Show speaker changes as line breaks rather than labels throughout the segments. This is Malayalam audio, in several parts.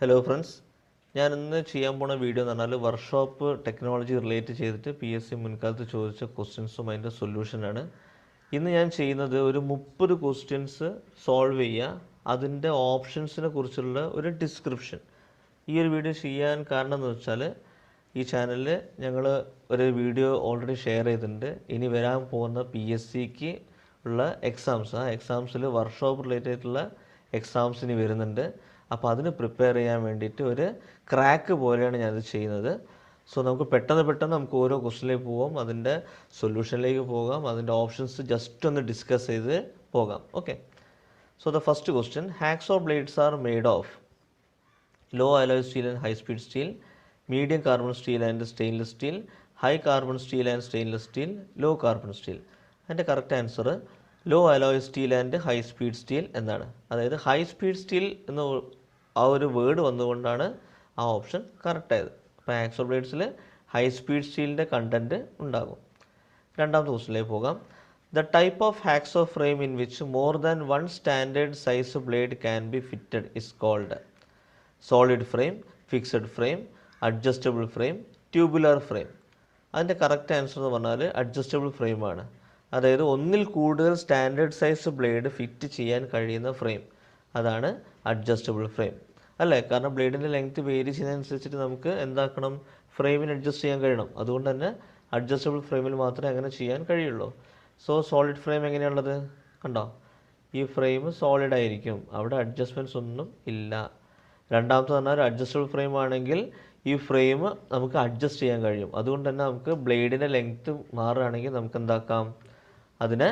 ഹലോ ഫ്രണ്ട്സ്, ഞാൻ ഇന്ന് ചെയ്യാൻ പോണ വീഡിയോ എന്ന് പറഞ്ഞാൽ വർക്ക്ഷോപ്പ് ടെക്നോളജി റിലേറ്റ് ചെയ്തിട്ട് PSC മുൻകാലത്ത് ചോദിച്ച ക്വസ്റ്റ്യൻസും അതിൻ്റെ സൊല്യൂഷനാണ്. ഇന്ന് ഞാൻ ചെയ്യുന്നത് ഒരു 30 ക്വസ്റ്റ്യൻസ് സോൾവ് ചെയ്യുക, അതിൻ്റെ ഓപ്ഷൻസിനെ കുറിച്ചുള്ള ഒരു ഡിസ്ക്രിപ്ഷൻ. ഈ ഒരു വീഡിയോ ചെയ്യാൻ കാരണം എന്ന് വെച്ചാൽ ഈ ചാനലിൽ ഞങ്ങൾ ഒരു വീഡിയോ ഓൾറെഡി ഷെയർ ചെയ്തിട്ടുണ്ട്. ഇനി വരാൻ പോകുന്ന PSCക്ക് ഉള്ള എക്സാംസ്, ആ എക്സാംസിൽ വർക്ക്ഷോപ്പ് റിലേറ്റഡ് ആയിട്ടുള്ള എക്സാംസ് ഇനി വരുന്നുണ്ട്. അപ്പോൾ അതിന് പ്രിപ്പയർ ചെയ്യാൻ വേണ്ടിയിട്ട് ഒരു ക്രാക്ക് പോലെയാണ് ഞാനിത് ചെയ്യുന്നത്. സോ നമുക്ക് പെട്ടെന്ന് നമുക്ക് ഓരോ ക്വസ്റ്റിനിലേക്ക് പോകാം, അതിൻ്റെ സൊല്യൂഷനിലേക്ക് പോകാം, അതിൻ്റെ ഓപ്ഷൻസ് ജസ്റ്റ് ഒന്ന് ഡിസ്കസ് ചെയ്ത് പോകാം. Okay, so the first question: hacksaw blades R made of low alloy steel and high speed steel, medium carbon steel and stainless steel, high carbon steel and stainless steel, low carbon steel. അതിൻ്റെ correct answer low alloy steel and high speed steel എന്നാണ്. അതായത് ഹൈ സ്പീഡ് സ്റ്റീൽ എന്ന ആ ഒരു വേർഡ് വന്നുകൊണ്ടാണ് ആ ഓപ്ഷൻ കറക്റ്റായത്. അപ്പോൾ ആക്സോ ബ്ലേഡ്സിൽ ഹൈ സ്പീഡ് സ്റ്റീലിൻ്റെ കണ്ടൻറ്റ് ഉണ്ടാകും. രണ്ടാമത്തെ ക്വസ്റ്റിലേക്ക് പോകാം. The type of hacksaw frame in which more than one standard size blade can be fitted is called solid frame, fixed frame, adjustable frame, tubular frame. അതിൻ്റെ കറക്റ്റ് ആൻസർ എന്ന് പറഞ്ഞാൽ അഡ്ജസ്റ്റബിൾ ഫ്രെയിമാണ്. അതായത് ഒന്നിൽ കൂടുതൽ സ്റ്റാൻഡേർഡ് സൈസ് ബ്ലേഡ് ഫിറ്റ് ചെയ്യാൻ കഴിയുന്ന ഫ്രെയിം, അതാണ് അഡ്ജസ്റ്റബിൾ ഫ്രെയിം അല്ലേ? കാരണം ബ്ലേഡിൻ്റെ ലെങ്ത് വേരി ചെയ്യുന്നതനുസരിച്ചിട്ട് നമുക്ക് എന്താക്കണം, ഫ്രെയിമിന് അഡ്ജസ്റ്റ് ചെയ്യാൻ കഴിയണം. അതുകൊണ്ട് തന്നെ അഡ്ജസ്റ്റബിൾ ഫ്രെയിമിൽ മാത്രമേ അങ്ങനെ ചെയ്യാൻ കഴിയുള്ളൂ. സോ സോളിഡ് ഫ്രെയിം എങ്ങനെയുള്ളത് കണ്ടോ? ഈ ഫ്രെയിം സോളിഡ് ആയിരിക്കും, അവിടെ അഡ്ജസ്റ്റ്മെൻറ്റ്സ് ഒന്നും ഇല്ല. രണ്ടാമത്തെ പറഞ്ഞാൽ ഒരു അഡ്ജസ്റ്റബിൾ ഫ്രെയിം ആണെങ്കിൽ ഈ ഫ്രെയിം നമുക്ക് അഡ്ജസ്റ്റ് ചെയ്യാൻ കഴിയും. അതുകൊണ്ട് തന്നെ നമുക്ക് ബ്ലേഡിൻ്റെ ലെങ്ത്ത് മാറുകയാണെങ്കിൽ നമുക്ക് എന്താക്കാം, അതിനെ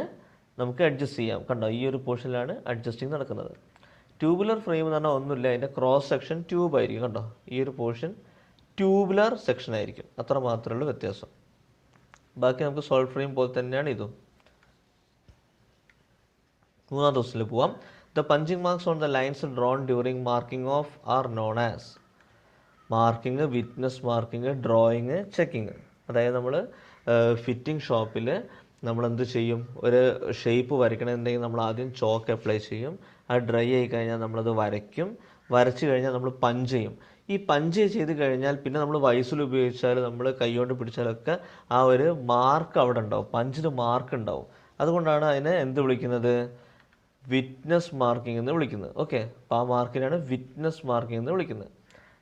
നമുക്ക് അഡ്ജസ്റ്റ് ചെയ്യാം. കണ്ടോ, ഈ ഒരു പോർഷനിലാണ് അഡ്ജസ്റ്റിങ് നടക്കുന്നത്. ട്യൂബുലർ ഫ്രെയിം എന്ന് പറഞ്ഞാൽ ഒന്നുമില്ല, അതിൻ്റെ ക്രോസ് സെക്ഷൻ ട്യൂബ് ആയിരിക്കും. കണ്ടോ, ഈ ഒരു പോർഷൻ ട്യൂബുലർ സെക്ഷൻ ആയിരിക്കും. അത്ര മാത്രമേ ഉള്ളൂ വ്യത്യാസം. ബാക്കി നമുക്ക് സോളിഡ് ഫ്രെയിം പോലെ തന്നെയാണ് ഇതും. മൂന്നാം ദിവസത്തിൽ പോവാം. The punching marks on the lines drawn during marking off are known as marking, witness marking, drawing, checking. അതായത് നമ്മൾ ഫിറ്റിംഗ് ഷോപ്പിൽ നമ്മൾ എന്ത് ചെയ്യും, ഒരു ഷേപ്പ് വരയ്ക്കണമെന്നുണ്ടെങ്കിൽ നമ്മൾ ആദ്യം ചോക്ക് അപ്ലൈ ചെയ്യും. അത് ഡ്രൈ ആയി കഴിഞ്ഞാൽ നമ്മളത് വരയ്ക്കും. വരച്ച് കഴിഞ്ഞാൽ നമ്മൾ പഞ്ച് ചെയ്യും. ഈ പഞ്ച് ചെയ്ത് കഴിഞ്ഞാൽ പിന്നെ നമ്മൾ വൈസിൽ ഉപയോഗിച്ചാൽ, നമ്മൾ കൈകൊണ്ട് പിടിച്ചാലൊക്കെ ആ ഒരു മാർക്ക് അവിടെ ഉണ്ടാവും, പഞ്ചിന് മാർക്ക് ഉണ്ടാവും. അതുകൊണ്ടാണ് അതിനെ എന്ത് വിളിക്കുന്നത്, വിറ്റ്നസ് മാർക്കിംഗ് എന്ന് വിളിക്കുന്നത്. ഓക്കെ, അപ്പോൾ ആ മാർക്കിനാണ് വിറ്റ്നസ് മാർക്കിംഗ് എന്ന് വിളിക്കുന്നത്.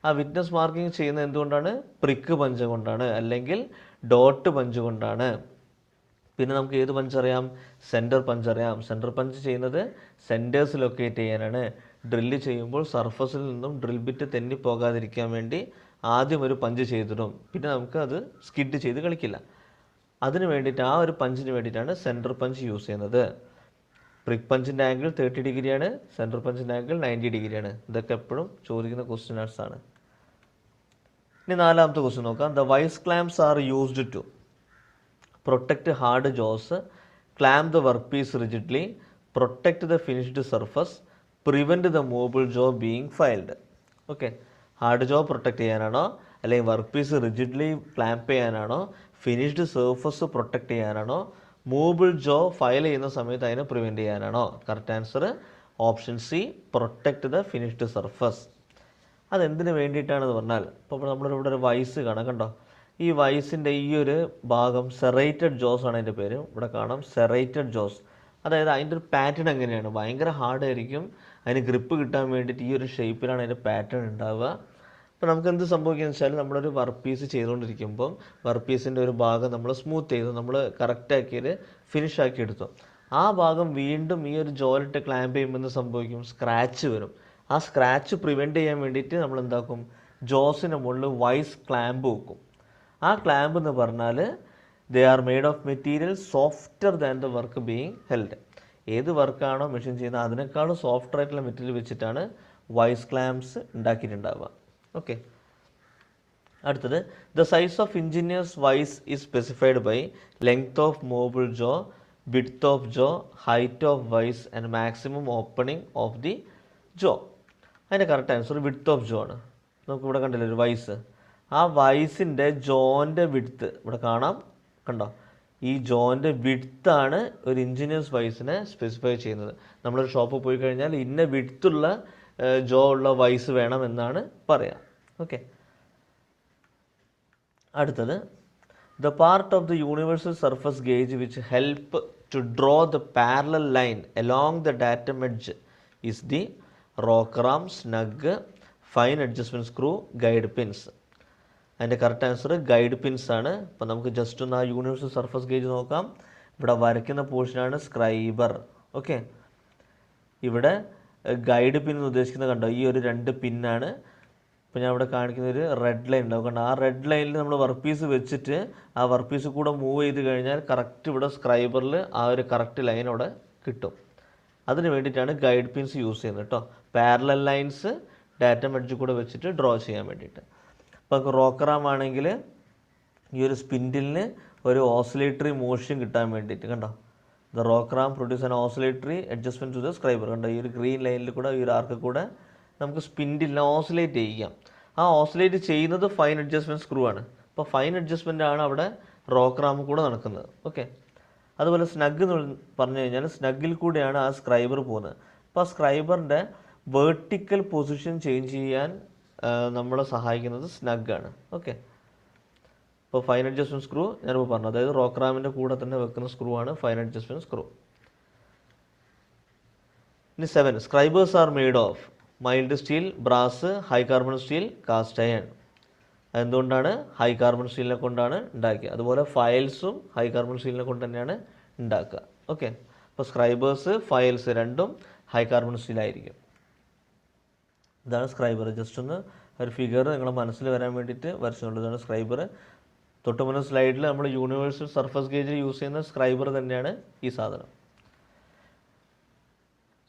ആ വിറ്റ്നസ് മാർക്കിംഗ് ചെയ്യുന്നത് എന്തുകൊണ്ടാണ്, പ്രിക്ക് പഞ്ച് കൊണ്ടാണ്, അല്ലെങ്കിൽ ഡോട്ട് പഞ്ച് കൊണ്ടാണ്. പിന്നെ നമുക്ക് ഏത് പഞ്ച് അറിയാം, സെൻറ്റർ പഞ്ച് അറിയാം. സെൻറ്റർ പഞ്ച് ചെയ്യുന്നത് സെൻറ്റേഴ്സ് ലൊക്കേറ്റ് ചെയ്യാനാണ്. ഡ്രില്ല് ചെയ്യുമ്പോൾ സർഫസിൽ നിന്നും ഡ്രിൽ ബിറ്റ് തെന്നി പോകാതിരിക്കാൻ വേണ്ടി ആദ്യം ഒരു പഞ്ച് ചെയ്തിടും, പിന്നെ നമുക്ക് അത് സ്കിഡ് ചെയ്ത് കളിക്കില്ല. അതിന് വേണ്ടിയിട്ട്, ആ ഒരു പഞ്ചിന് വേണ്ടിയിട്ടാണ് സെൻറ്റർ പഞ്ച് യൂസ് ചെയ്യുന്നത്. പ്രിക്ക് പഞ്ചിൻ്റെ ആംഗിൾ 30 ഡിഗ്രിയാണ്, സെൻറ്റർ പഞ്ചിൻ്റെ ആംഗിൾ 90 ഡിഗ്രിയാണ്. ഇതൊക്കെ എപ്പോഴും ചോദിക്കുന്ന ക്വസ്റ്റ്യൻസ് ആണ്. ഇനി നാലാമത്തെ ക്വസ്റ്റ്യൻ നോക്കാം. The vice clamps are used to protect hard jaws, clamp the work piece rigidly, protect the finished surface, prevent the movable jaw being filed. Okay, hard jaw protect ചെയ്യാനാണോ, അല്ലെങ്കിൽ വർക്ക് പീസ് റിജിഡ്ലി ക്ലാമ്പ് ചെയ്യാനാണോ, ഫിനിഷ്ഡ് സർഫസ് പ്രൊട്ടക്റ്റ് ചെയ്യാനാണോ, മൂവബിൾ ജോ ഫയൽ ചെയ്യുന്ന സമയത്ത് അതിനെ പ്രിവെൻറ്റ് ചെയ്യാനാണോ? Correct answer option C, protect the finished surface. അതെന്തിനു വേണ്ടിയിട്ടാണെന്ന് പറഞ്ഞാൽ, ഇപ്പോൾ നമ്മളിവിടെ ഒരു വൈസ് കാണാം. കണ്ടോ, ഈ വൈസിൻ്റെ ഈ ഒരു ഭാഗം സെറേറ്റഡ് ജോസ് ആണ് അതിൻ്റെ പേര്. ഇവിടെ കാണാം സെറേറ്റഡ് ജോസ്. അതായത് അതിൻ്റെ ഒരു പാറ്റേൺ എങ്ങനെയാണ്, ഭയങ്കര ഹാർഡായിരിക്കും. അതിന് ഗ്രിപ്പ് കിട്ടാൻ വേണ്ടിയിട്ട് ഈ ഒരു ഷേപ്പിലാണ് അതിൻ്റെ പാറ്റേൺ ഉണ്ടാവുക. അപ്പോൾ നമുക്ക് എന്ത് സംഭവിക്കുകയെന്ന് വെച്ചാൽ, നമ്മളൊരു വർക്ക് പീസ് ചെയ്തുകൊണ്ടിരിക്കുമ്പം വർക്ക് പീസിൻ്റെ ഒരു ഭാഗം നമ്മൾ സ്മൂത്ത് ചെയ്തു, നമ്മൾ കറക്റ്റാക്കിയത് ഫിനിഷ് ആക്കി എടുത്തു. ആ ഭാഗം വീണ്ടും ഈ ഒരു ജോലിട്ട് ക്ലാമ്പ് ചെയ്യുമ്പോൾ എന്ത് സംഭവിക്കും, സ്ക്രാച്ച് വരും. ആ സ്ക്രാച്ച് പ്രിവെൻറ്റ് ചെയ്യാൻ വേണ്ടിയിട്ട് നമ്മൾ എന്താക്കും, ജോസിൻ്റെ മുകളിൽ വൈസ് ക്ലാമ്പ് വെക്കും. ആ ക്ലാമ്പ് എന്ന് പറഞ്ഞാൽ they are made of material softer than the work being held. ഏത് വർക്കാണോ മെഷീൻ ചെയ്യുന്നത് അതിനേക്കാളും സോഫ്റ്റ് ആയിട്ടുള്ള മെറ്റീരിയൽ വെച്ചിട്ടാണ് വൈസ് ക്ലാംപ്സ് ഉണ്ടാക്കിയിട്ടുണ്ടാവുക. ഓക്കെ, അടുത്തത് the size of engineer's vice is specified by length of movable jaw, width of jaw, height of vice and maximum opening of the jaw. അതിൻ്റെ correct answer width of jaw ആണ്. നമുക്കിവിടെ കണ്ടില്ലേ ഒരു വൈസ്, ആ വൈസിൻ്റെ ജോൻ്റെ വിഡ്ത്ത് ഇവിടെ കാണാം. കണ്ടോ, ഈ ജോൻ്റെ വിഡ്ത്താണ് ഒരു ഇഞ്ചിനിയേഴ്സ് വൈസിനെ സ്പെസിഫൈ ചെയ്യുന്നത്. നമ്മളൊരു ഷോപ്പിൽ പോയി കഴിഞ്ഞാൽ ഇന്ന വിഡ്ത്തുള്ള ജോ ഉള്ള വൈസ് വേണം എന്നാണ് പറയാം. ഓക്കെ, അടുത്തത് the part of the universal surface gauge which help to draw the parallel line along the datum edge is the rocker arm, snug, fine adjustment screw, guide pins. അതിൻ്റെ കറക്റ്റ് ആൻസർ ഗൈഡ് പിൻസ് ആണ്. അപ്പോൾ നമുക്ക് ജസ്റ്റ് ഒന്ന് ആ യൂണിവേഴ്സൽ സർഫസ് ഗേജ് നോക്കാം. ഇവിടെ വരയ്ക്കുന്ന പോർഷനാണ് സ്ക്രൈബർ. ഓക്കെ, ഇവിടെ ഗൈഡ് പിൻ എന്ന് ഉദ്ദേശിക്കുന്നത് കണ്ടോ, ഈ ഒരു 2 പിന്നാണ്. ഇപ്പോൾ ഞാൻ ഇവിടെ കാണിക്കുന്ന ഒരു റെഡ് ലൈൻ ഉണ്ടാവും കണ്ടോ, ആ റെഡ് ലൈനിൽ നമ്മൾ വർക്ക് പീസ് വെച്ചിട്ട് ആ വർക്ക് പീസ് കൂടെ മൂവ് ചെയ്ത് കഴിഞ്ഞാൽ കറക്റ്റ് ഇവിടെ സ്ക്രൈബറിൽ ആ ഒരു കറക്റ്റ് ലൈൻ അവിടെ കിട്ടും. അതിന് വേണ്ടിയിട്ടാണ് ഗൈഡ് പിൻസ് യൂസ് ചെയ്യുന്നത് കേട്ടോ. പാരലൽ ലൈൻസ് ഡാറ്റം എഡ്ജ് കൂടെ വെച്ചിട്ട് ഡ്രോ ചെയ്യാൻ വേണ്ടിയിട്ട്. ഇപ്പോൾ റോക്കറാം ആണെങ്കിൽ ഈ ഒരു സ്പിൻഡിലിന് ഒരു ഓസിലേറ്ററി മോഷൻ കിട്ടാൻ വേണ്ടിയിട്ട് കണ്ടോ, the rocker arm produce an oscillatory adjustment to the scriber. കണ്ടോ, ഈ ഒരു ഗ്രീൻ ലൈനിൽ കൂടെ ഈ ഒരു ആർക്ക് കൂടെ നമുക്ക് സ്പിൻഡിലിനെ ഓസിലേറ്റ് ചെയ്യിക്കാം. ആ ഓസിലേറ്റ് ചെയ്യുന്നത് ഫൈൻ അഡ്ജസ്റ്റ്മെൻറ്റ് സ്ക്രൂ ആണ്. അപ്പോൾ ഫൈൻ അഡ്ജസ്റ്റ്മെൻ്റ് ആണ് അവിടെ റോക്കറാം കൂടെ നടക്കുന്നത്. ഓക്കെ, അതുപോലെ സ്നഗ് എന്ന് പറഞ്ഞു കഴിഞ്ഞാൽ സ്നഗിൽ കൂടെയാണ് ആ സ്ക്രൈബർ പോകുന്നത്. അപ്പോൾ ആ സ്ക്രൈബറിൻ്റെ വേർട്ടിക്കൽ പൊസിഷൻ ചേഞ്ച് ചെയ്യാൻ നമ്മളെ സഹായിക്കുന്നത് സ്നഗാണ്. ഓക്കെ, ഇപ്പോൾ ഫൈൻ അഡ്ജസ്റ്റ്മെൻറ്റ് സ്ക്രൂ ഞാനിപ്പോൾ പറഞ്ഞു, അതായത് റോക്കറാമിൻ്റെ കൂടെ തന്നെ വെക്കുന്ന സ്ക്രൂ ആണ് ഫൈൻ അഡ്ജസ്റ്റ്മെൻറ്റ് സ്ക്രൂ. ഇനി 7 scribers are made of mild steel, brass, high carbon steel, cast iron. എന്തുകൊണ്ടാണ്? ഹൈ കാർബൺ സ്റ്റീലിനെ കൊണ്ടാണ് ഉണ്ടാക്കുക. അതുപോലെ ഫയൽസും ഹൈ കാർബൺ സ്റ്റീലിനെ കൊണ്ട് തന്നെയാണ് ഉണ്ടാക്കുക. ഓക്കെ, അപ്പോൾ സ്ക്രൈബേഴ്സ്, ഫയൽസ് രണ്ടും ഹൈ കാർബൺ സ്റ്റീലായിരിക്കും. ഇതാണ് സ്ക്രൈബർ. ജസ്റ്റ് ഒന്ന് ഒരു ഫിഗർ നിങ്ങളുടെ മനസ്സിൽ വരാൻ വേണ്ടിയിട്ട് വരച്ചുകൊണ്ട്, ഇതാണ് സ്ക്രൈബർ. തൊട്ട് മുന്നേ സ്ലൈഡിൽ നമ്മൾ യൂണിവേഴ്സൽ സർഫസ് ഗേജിൽ യൂസ് ചെയ്യുന്ന സ്ക്രൈബർ തന്നെയാണ് ഈ സാധനം.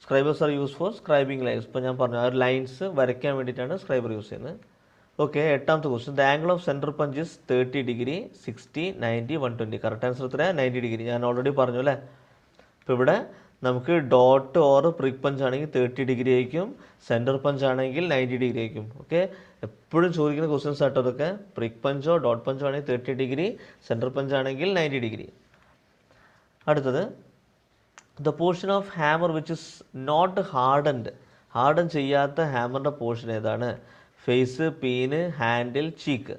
Scribers are use for scribing lines. ഇപ്പോൾ ഞാൻ പറഞ്ഞു, ആ ഒരു ലൈൻസ് വരയ്ക്കാൻ വേണ്ടിയിട്ടാണ് സ്ക്രൈബർ യൂസ് ചെയ്യുന്നത്. ഓക്കെ, 8ാമത്തെ question. The angle of centre punch is 30 degree, 60, 90, 120. Correct answer എത്രയാണ്? 90 ഡിഗ്രി. ഞാൻ ഓൾറെഡി പറഞ്ഞു അല്ലേ. ഇപ്പോൾ ഇവിടെ നമുക്ക് ഡോട്ട് ഓർ പ്രിക് പഞ്ച് ആണെങ്കിൽ 30 ഡിഗ്രി ആയിരിക്കും, സെൻറ്റർ പഞ്ച് ആണെങ്കിൽ 90 ഡിഗ്രി ആയിരിക്കും. ഓക്കെ, എപ്പോഴും ചോദിക്കുന്ന ക്വസ്റ്റ്യൻസ് ആട്ടോ അതൊക്കെ. പ്രിക് പഞ്ചോ ഡോട്ട് പഞ്ചോ ആണെങ്കിൽ 30 ഡിഗ്രി, സെൻറ്റർ പഞ്ച് ആണെങ്കിൽ 90 ഡിഗ്രി. അടുത്തത് the portion of hammer which is not hardened. Harden ചെയ്യാത്ത ഹാമറിൻ്റെ പോർഷൻ ഏതാണ്? Face, peen, handle, cheek.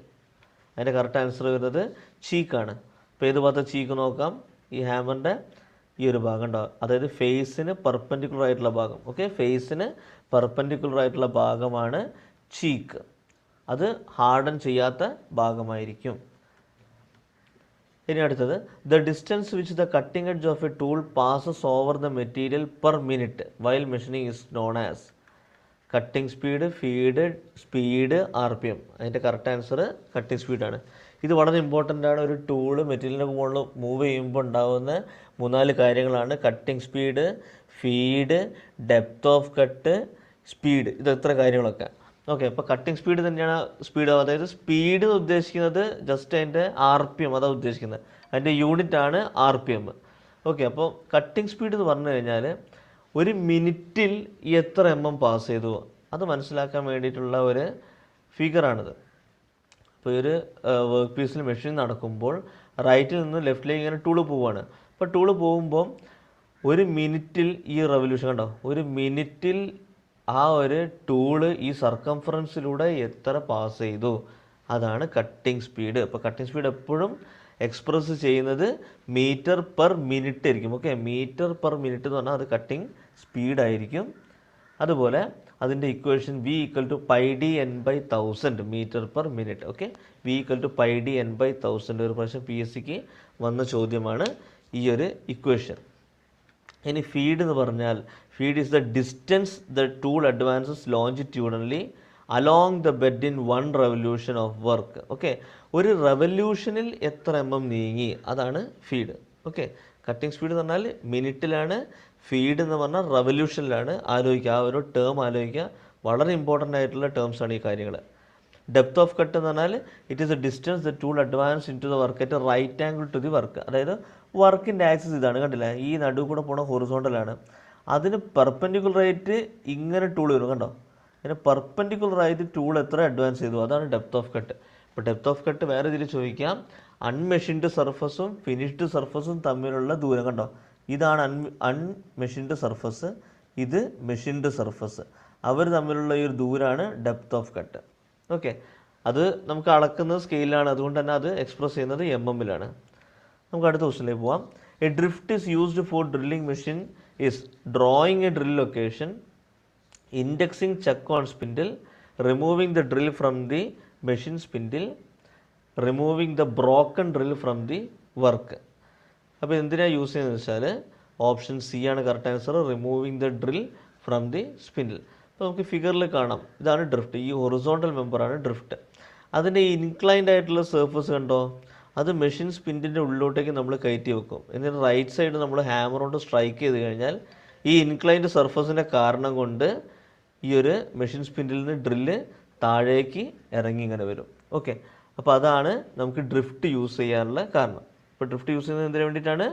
അതിൻ്റെ കറക്റ്റ് ആൻസർ വരുന്നത് ചീക്കാണ്. അപ്പോൾ ഏത് ഭാഗത്തെ ചീക്ക് നോക്കാം? ഈ ഹാമറിൻ്റെ ഈ ഒരു ഭാഗം ഉണ്ടാവും, അതായത് ഫേസിന് പെർപെൻഡിക്കുലർ ആയിട്ടുള്ള ഭാഗം. ഓക്കെ, ഫേസിന് പെർപെൻഡിക്കുലർ ആയിട്ടുള്ള ഭാഗമാണ് ചീക്ക്. അത് ഹാർഡൻ ചെയ്യാത്ത ഭാഗമായിരിക്കും. ഇനി അടുത്തത് the distance which the cutting edge of A tool passes over the material per minute while machining is known as. Cutting speed, feed, speed, RPM. അതിൻ്റെ കറക്റ്റ് ആൻസർ കട്ടിംഗ് സ്പീഡാണ്. ഇത് വളരെ ഇമ്പോർട്ടൻ്റ് ആണ്. ഒരു ടൂള് മെറ്റീരിയലിൻ്റെ മുകളിൽ മൂവ് ചെയ്യുമ്പോൾ ഉണ്ടാകുന്ന 3-4 കാര്യങ്ങളാണ് cutting speed, feed, depth off cut, speed. ഇത് എത്ര കാര്യങ്ങളൊക്കെ. ഓക്കെ, അപ്പോൾ കട്ടിംഗ് സ്പീഡ് തന്നെയാണ് സ്പീഡ്. അതായത് സ്പീഡ് ഉദ്ദേശിക്കുന്നത് ജസ്റ്റ് അതിൻ്റെ RPM, അതാണ് ഉദ്ദേശിക്കുന്നത്. അതിൻ്റെ യൂണിറ്റ് ആണ് RPM. ഓക്കെ, അപ്പോൾ കട്ടിംഗ് സ്പീഡ് എന്ന് പറഞ്ഞു കഴിഞ്ഞാൽ ഒരു മിനിറ്റിൽ എത്ര mm പാസ് ചെയ്തു അത് മനസ്സിലാക്കാൻ വേണ്ടിയിട്ടുള്ള ഒരു ഫിഗറാണിത്. ഇപ്പോൾ ഒരു വർക്ക് പീസിൽ മെഷീൻ നടക്കുമ്പോൾ റൈറ്റിൽ നിന്ന് ലെഫ്റ്റിലേക്ക് ഇങ്ങനെ ടൂള് പോവുകയാണ്. അപ്പോൾ ടൂള് പോകുമ്പോൾ ഒരു മിനിറ്റിൽ ഈ റെവല്യൂഷൻ കണ്ടോ, ഒരു മിനിറ്റിൽ ആ ഒരു ടൂള് ഈ സർക്കംഫറൻസിലൂടെ എത്ര പാസ് ചെയ്തു, അതാണ് കട്ടിംഗ് സ്പീഡ്. അപ്പോൾ കട്ടിംഗ് സ്പീഡ് എപ്പോഴും എക്സ്പ്രസ് ചെയ്യുന്നത് മീറ്റർ പെർ മിനിറ്റ് ആയിരിക്കും. ഓക്കെ, മീറ്റർ പെർ മിനിറ്റ് എന്ന് പറഞ്ഞാൽ അത് കട്ടിംഗ് സ്പീഡായിരിക്കും. അതുപോലെ അതിൻ്റെ equation V = πd/1000 metre per minute. Okay, V = πd/1000 ഒരു പ്രാവശ്യം PSCക്ക് വന്ന ചോദ്യമാണ് ഈ ഒരു ഇക്വേഷൻ. ഇനി ഫീഡ് എന്ന് പറഞ്ഞാൽ feed is the distance the tool advances longitudinally along the bed in 1 revolution of work. Okay, ഒരു റെവല്യൂഷനിൽ എത്ര mm നീങ്ങി, അതാണ് ഫീഡ്. ഓക്കെ, കട്ടിംഗ് സ്പീഡ് എന്ന് പറഞ്ഞാൽ മിനിറ്റിലാണ്, ഫീഡ് എന്ന് പറഞ്ഞാൽ റെവല്യൂഷനിലാണ്. ആലോചിക്കുക, ആ ഒരു ടേം ആലോചിക്കുക. വളരെ ഇമ്പോർട്ടൻ്റ് ആയിട്ടുള്ള ടേംസാണ് ഈ കാര്യങ്ങൾ. ഡെപ്ത് ഓഫ് കട്ട് എന്ന് പറഞ്ഞാൽ it is a distance the tool advance in to the work at right angle to the work. അതായത് വർക്കിൻ്റെ ആക്സിസ് ഇതാണ്, കണ്ടില്ലേ, ഈ നടുവ് കൂടെ പോണ ഹൊറിസോണ്ടലാണ്. അതിന് പെർപെൻഡിക്കുലറായിട്ട് ഇങ്ങനെ ടൂൾ വരും, കണ്ടോ. അതിന് പെർപെൻഡിക്കുലറായിട്ട് ടൂൾ എത്ര അഡ്വാൻസ് ചെയ്തു, അതാണ് ഡെപ്ത് ഓഫ് കട്ട്. ഇപ്പോൾ ഡെപ്ത് ഓഫ് കട്ട് വേറെ ഇതിൽ ചോദിക്കാം. അൺമെഷീൻഡ് സർഫസും ഫിനിഷ്ഡ് സർഫസും തമ്മിലുള്ള ദൂരം കണ്ടോ, ഇതാണ് അൺമെഷീൻഡ് സർഫസ്, ഇത് മെഷീൻഡ് സർഫസ്. അവർ തമ്മിലുള്ള ഈ ഒരു ദൂരമാണ് ഡെപ്ത് ഓഫ് കട്ട്. ഓക്കെ, അത് നമുക്ക് അളക്കുന്നത് സ്കെയിലാണ്, അതുകൊണ്ട് തന്നെ അത് എക്സ്പ്രസ് ചെയ്യുന്നത് MM-ലാണ്. നമുക്ക് അടുത്ത ക്വസ്റ്റിനിലേക്ക് പോവാം. A drift is used four drilling machine is drawing A drill location, indexing check on spindle, removing the drill from the machine spindle, removing the broken drill from the work. അപ്പോൾ എന്തിനാണ് യൂസ് ചെയ്യുന്നത് വെച്ചാൽ ഓപ്ഷൻ സി ആണ് correct answer, removing the drill from the spindle. അപ്പോൾ നമുക്ക് ഫിഗറിൽ കാണാം, ഇതാണ് ഡ്രിഫ്റ്റ്, ഈ ഹൊറിസോണ്ടൽ മെമ്പറാണ് ഡ്രിഫ്റ്റ്. അതിൻ്റെ ഇൻക്ലൈൻഡ് ആയിട്ടുള്ള സർഫസ് കണ്ടോ, അത് മെഷീൻ സ്പിൻഡിൻ്റെ ഉള്ളിലോട്ടേക്ക് നമ്മൾ കയറ്റി വെക്കും. എന്നിട്ട് റൈറ്റ് സൈഡ് നമ്മൾ ഹാമർ കൊണ്ട് സ്ട്രൈക്ക് ചെയ്ത് കഴിഞ്ഞാൽ ഈ ഇൻക്ലൈൻഡ് സർഫസിൻ്റെ കാരണം കൊണ്ട് ഈ ഒരു മെഷീൻ സ്പിൻഡിൽ നിന്ന് ഡ്രില്ല് താഴേക്ക് ഇറങ്ങി ഇങ്ങനെ വരും. ഓക്കെ, അപ്പോൾ അതാണ് നമുക്ക് ഡ്രിഫ്റ്റ് യൂസ് ചെയ്യാനുള്ള കാരണം. ഇപ്പോൾ ഡ്രിഫ്റ്റ് യൂസ് ചെയ്യുന്നത് എന്തിനു വേണ്ടിയിട്ടാണ്?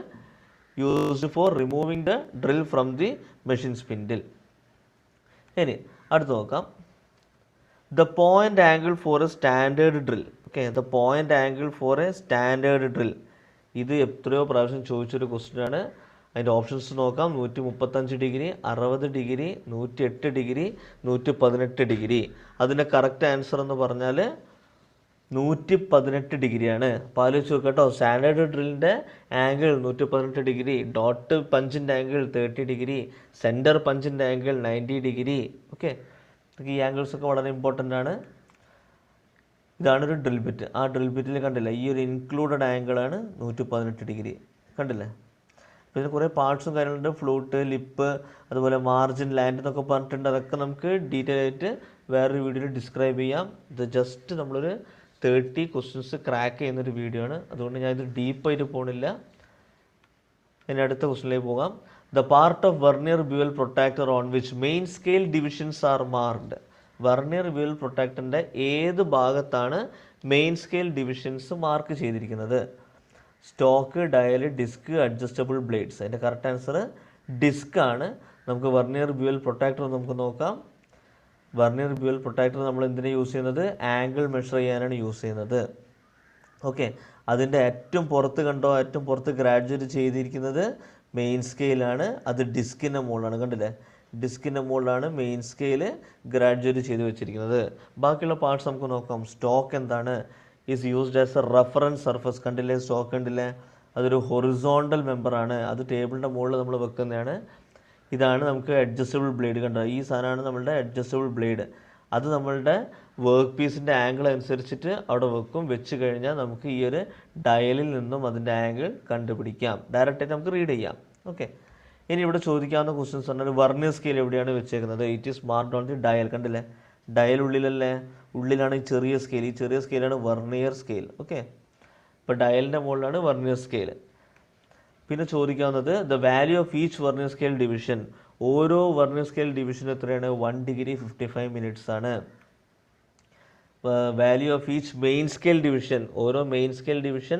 Used for removing the drill from the machine spindle. ഇനി അടുത്ത് നോക്കാം. The point angle for a standard drill. Okay, the point angle for a standard drill. ഇത് എത്രയോ പ്രാവശ്യം ചോദിച്ചൊരു ക്വസ്റ്റ്യനാണ്. അതിൻ്റെ ഓപ്ഷൻസ് നോക്കാം. 135 ഡിഗ്രി, 60 ഡിഗ്രി, 108 ഡിഗ്രി, 118 ഡിഗ്രി. അതിൻ്റെ കറക്റ്റ് ആൻസർ എന്ന് പറഞ്ഞാൽ 118 ഡിഗ്രിയാണ്. അപ്പോൾ ആലോചിച്ച് നോക്കുക കേട്ടോ, സ്റ്റാൻഡേർഡ് ഡ്രില്ലിൻ്റെ ആംഗിൾ 118 ഡിഗ്രി, ഡോട്ട് പഞ്ചിൻ്റെ angle 30 degree, centre പഞ്ചിൻ്റെ angle 90 degree. Okay, ഈ ആംഗിൾസൊക്കെ വളരെ ഇമ്പോർട്ടൻ്റ് ആണ്. ഇതാണൊരു ഡ്രിൽ ബിറ്റ്. ആ ഡ്രിൽ ബിറ്റിൽ കണ്ടില്ല, ഈ ഒരു ഇൻക്ലൂഡഡ് ആംഗിളാണ് 118 ഡിഗ്രി. കണ്ടില്ലേ? പിന്നെ കുറേ പാർട്സും കാര്യങ്ങളുണ്ട്, ഫ്ലൂട്ട്, ലിപ്പ്, അതുപോലെ മാർജിൻ, ലാൻഡ് എന്നൊക്കെ പറഞ്ഞിട്ടുണ്ട്. അതൊക്കെ നമുക്ക് ഡീറ്റെയിൽ ആയിട്ട് വേറൊരു വീഡിയോയിൽ ഡിസ്ക്രൈബ് ചെയ്യാം. ഇത് ജസ്റ്റ് നമ്മളൊരു 30 ക്വസ്റ്റ്യൻസ് ക്രാക്ക് ചെയ്യുന്നൊരു വീഡിയോ ആണ്, അതുകൊണ്ട് ഞാൻ ഇത് ഡീപ്പായിട്ട് പോകണില്ല. ഇനി അടുത്ത ക്വസ്റ്റ്യനിലേക്ക് പോകാം. The part of vernier bevel protractor on which main scale divisions are marked. Vernier bevel പ്രൊട്ടാക്ടറിൻ്റെ ഏത് ഭാഗത്താണ് മെയിൻ സ്കെയിൽ ഡിവിഷൻസ് മാർക്ക് ചെയ്തിരിക്കുന്നത്? Stock, dial, disc, adjustable blades. അതിൻ്റെ കറക്റ്റ് ആൻസർ ഡിസ്ക് ആണ്. നമുക്ക് വെർനിയർ ബ്യൂവൽ പ്രൊട്ടാക്ടർ നമുക്ക് നോക്കാം. വെർനിയർ ബ്യൂവൽ പ്രൊട്ടാക്ടർ നമ്മൾ എന്തിനാണ് യൂസ് ചെയ്യുന്നത്? ആംഗിൾ മെഷർ ചെയ്യാനാണ് യൂസ് ചെയ്യുന്നത്. ഓക്കെ, അതിൻ്റെ ഏറ്റവും പുറത്ത് കണ്ടോ, ഏറ്റവും പുറത്ത് ഗ്രാജുവേറ്റ് ചെയ്തിരിക്കുന്നത് മെയിൻ സ്കെയിലാണ്. അത് ഡിസ്കിൻ്റെ മുകളിലാണ്. കണ്ടില്ലേ? ഡിസ്കിൻ്റെ മുകളിലാണ് മെയിൻ സ്കെയിൽ ഗ്രാജുവേറ്റ് ചെയ്ത് വെച്ചിരിക്കുന്നത്. ബാക്കിയുള്ള പാർട്സ് നമുക്ക് നോക്കാം. സ്റ്റോക്ക് എന്താണ്? Is used as A reference surface. കണ്ടില്ലേ? സ്റ്റോക്ക് കണ്ടില്ലേ? അതൊരു ഹൊറിസോണ്ടൽ മെമ്പറാണ്. അത് ടേബിളിൻ്റെ മുകളിൽ നമ്മൾ വെക്കുന്നതാണ്. ഇതാണ് നമുക്ക് അഡ്ജസ്റ്റബിൾ ബ്ലേഡ്. കണ്ടോ? ഈ സാധനമാണ് നമ്മളുടെ അഡ്ജസ്റ്റബിൾ ബ്ലേഡ്. അത് നമ്മളുടെ വർക്ക് പീസിൻ്റെ ആംഗിൾ അനുസരിച്ചിട്ട് അവിടെ വെക്കും. വെച്ച് കഴിഞ്ഞാൽ നമുക്ക് ഈ ഒരു ഡയലിൽ നിന്നും അതിൻ്റെ ആംഗിൾ കണ്ടുപിടിക്കാം. ഡയറക്റ്റായിട്ട് നമുക്ക് റീഡ് ചെയ്യാം. ഓക്കെ, ഇനി ഇവിടെ ചോദിക്കാവുന്ന ക്വസ്റ്റ്യൻസ് പറഞ്ഞാൽ വെർനിയർ സ്കെയിൽ എവിടെയാണ് വെച്ചേക്കുന്നത്? It is marked on the dial. കണ്ടില്ലേ? ഡയൽ ഉള്ളിലല്ലേ? ഉള്ളിലാണ് ഈ ചെറിയ സ്കെയിൽ. ഈ ചെറിയ സ്കെയിലാണ് വെർനിയർ സ്കെയിൽ. ഓക്കെ, ഇപ്പോൾ ഡയലിൻ്റെ മുകളിലാണ് വെർനിയർ സ്കെയിൽ. പിന്നെ ചോദിക്കാവുന്നത് the value of each vernier scale division. ഓരോ വെർനിയർ സ്കെയിൽ ഡിവിഷൻ എത്രയാണ്? 1 ഡിഗ്രി 55 മിനിറ്റ്സ് ആണ്. Value of each main scale division, ഓരോ മെയിൻ സ്കെയിൽ ഡിവിഷൻ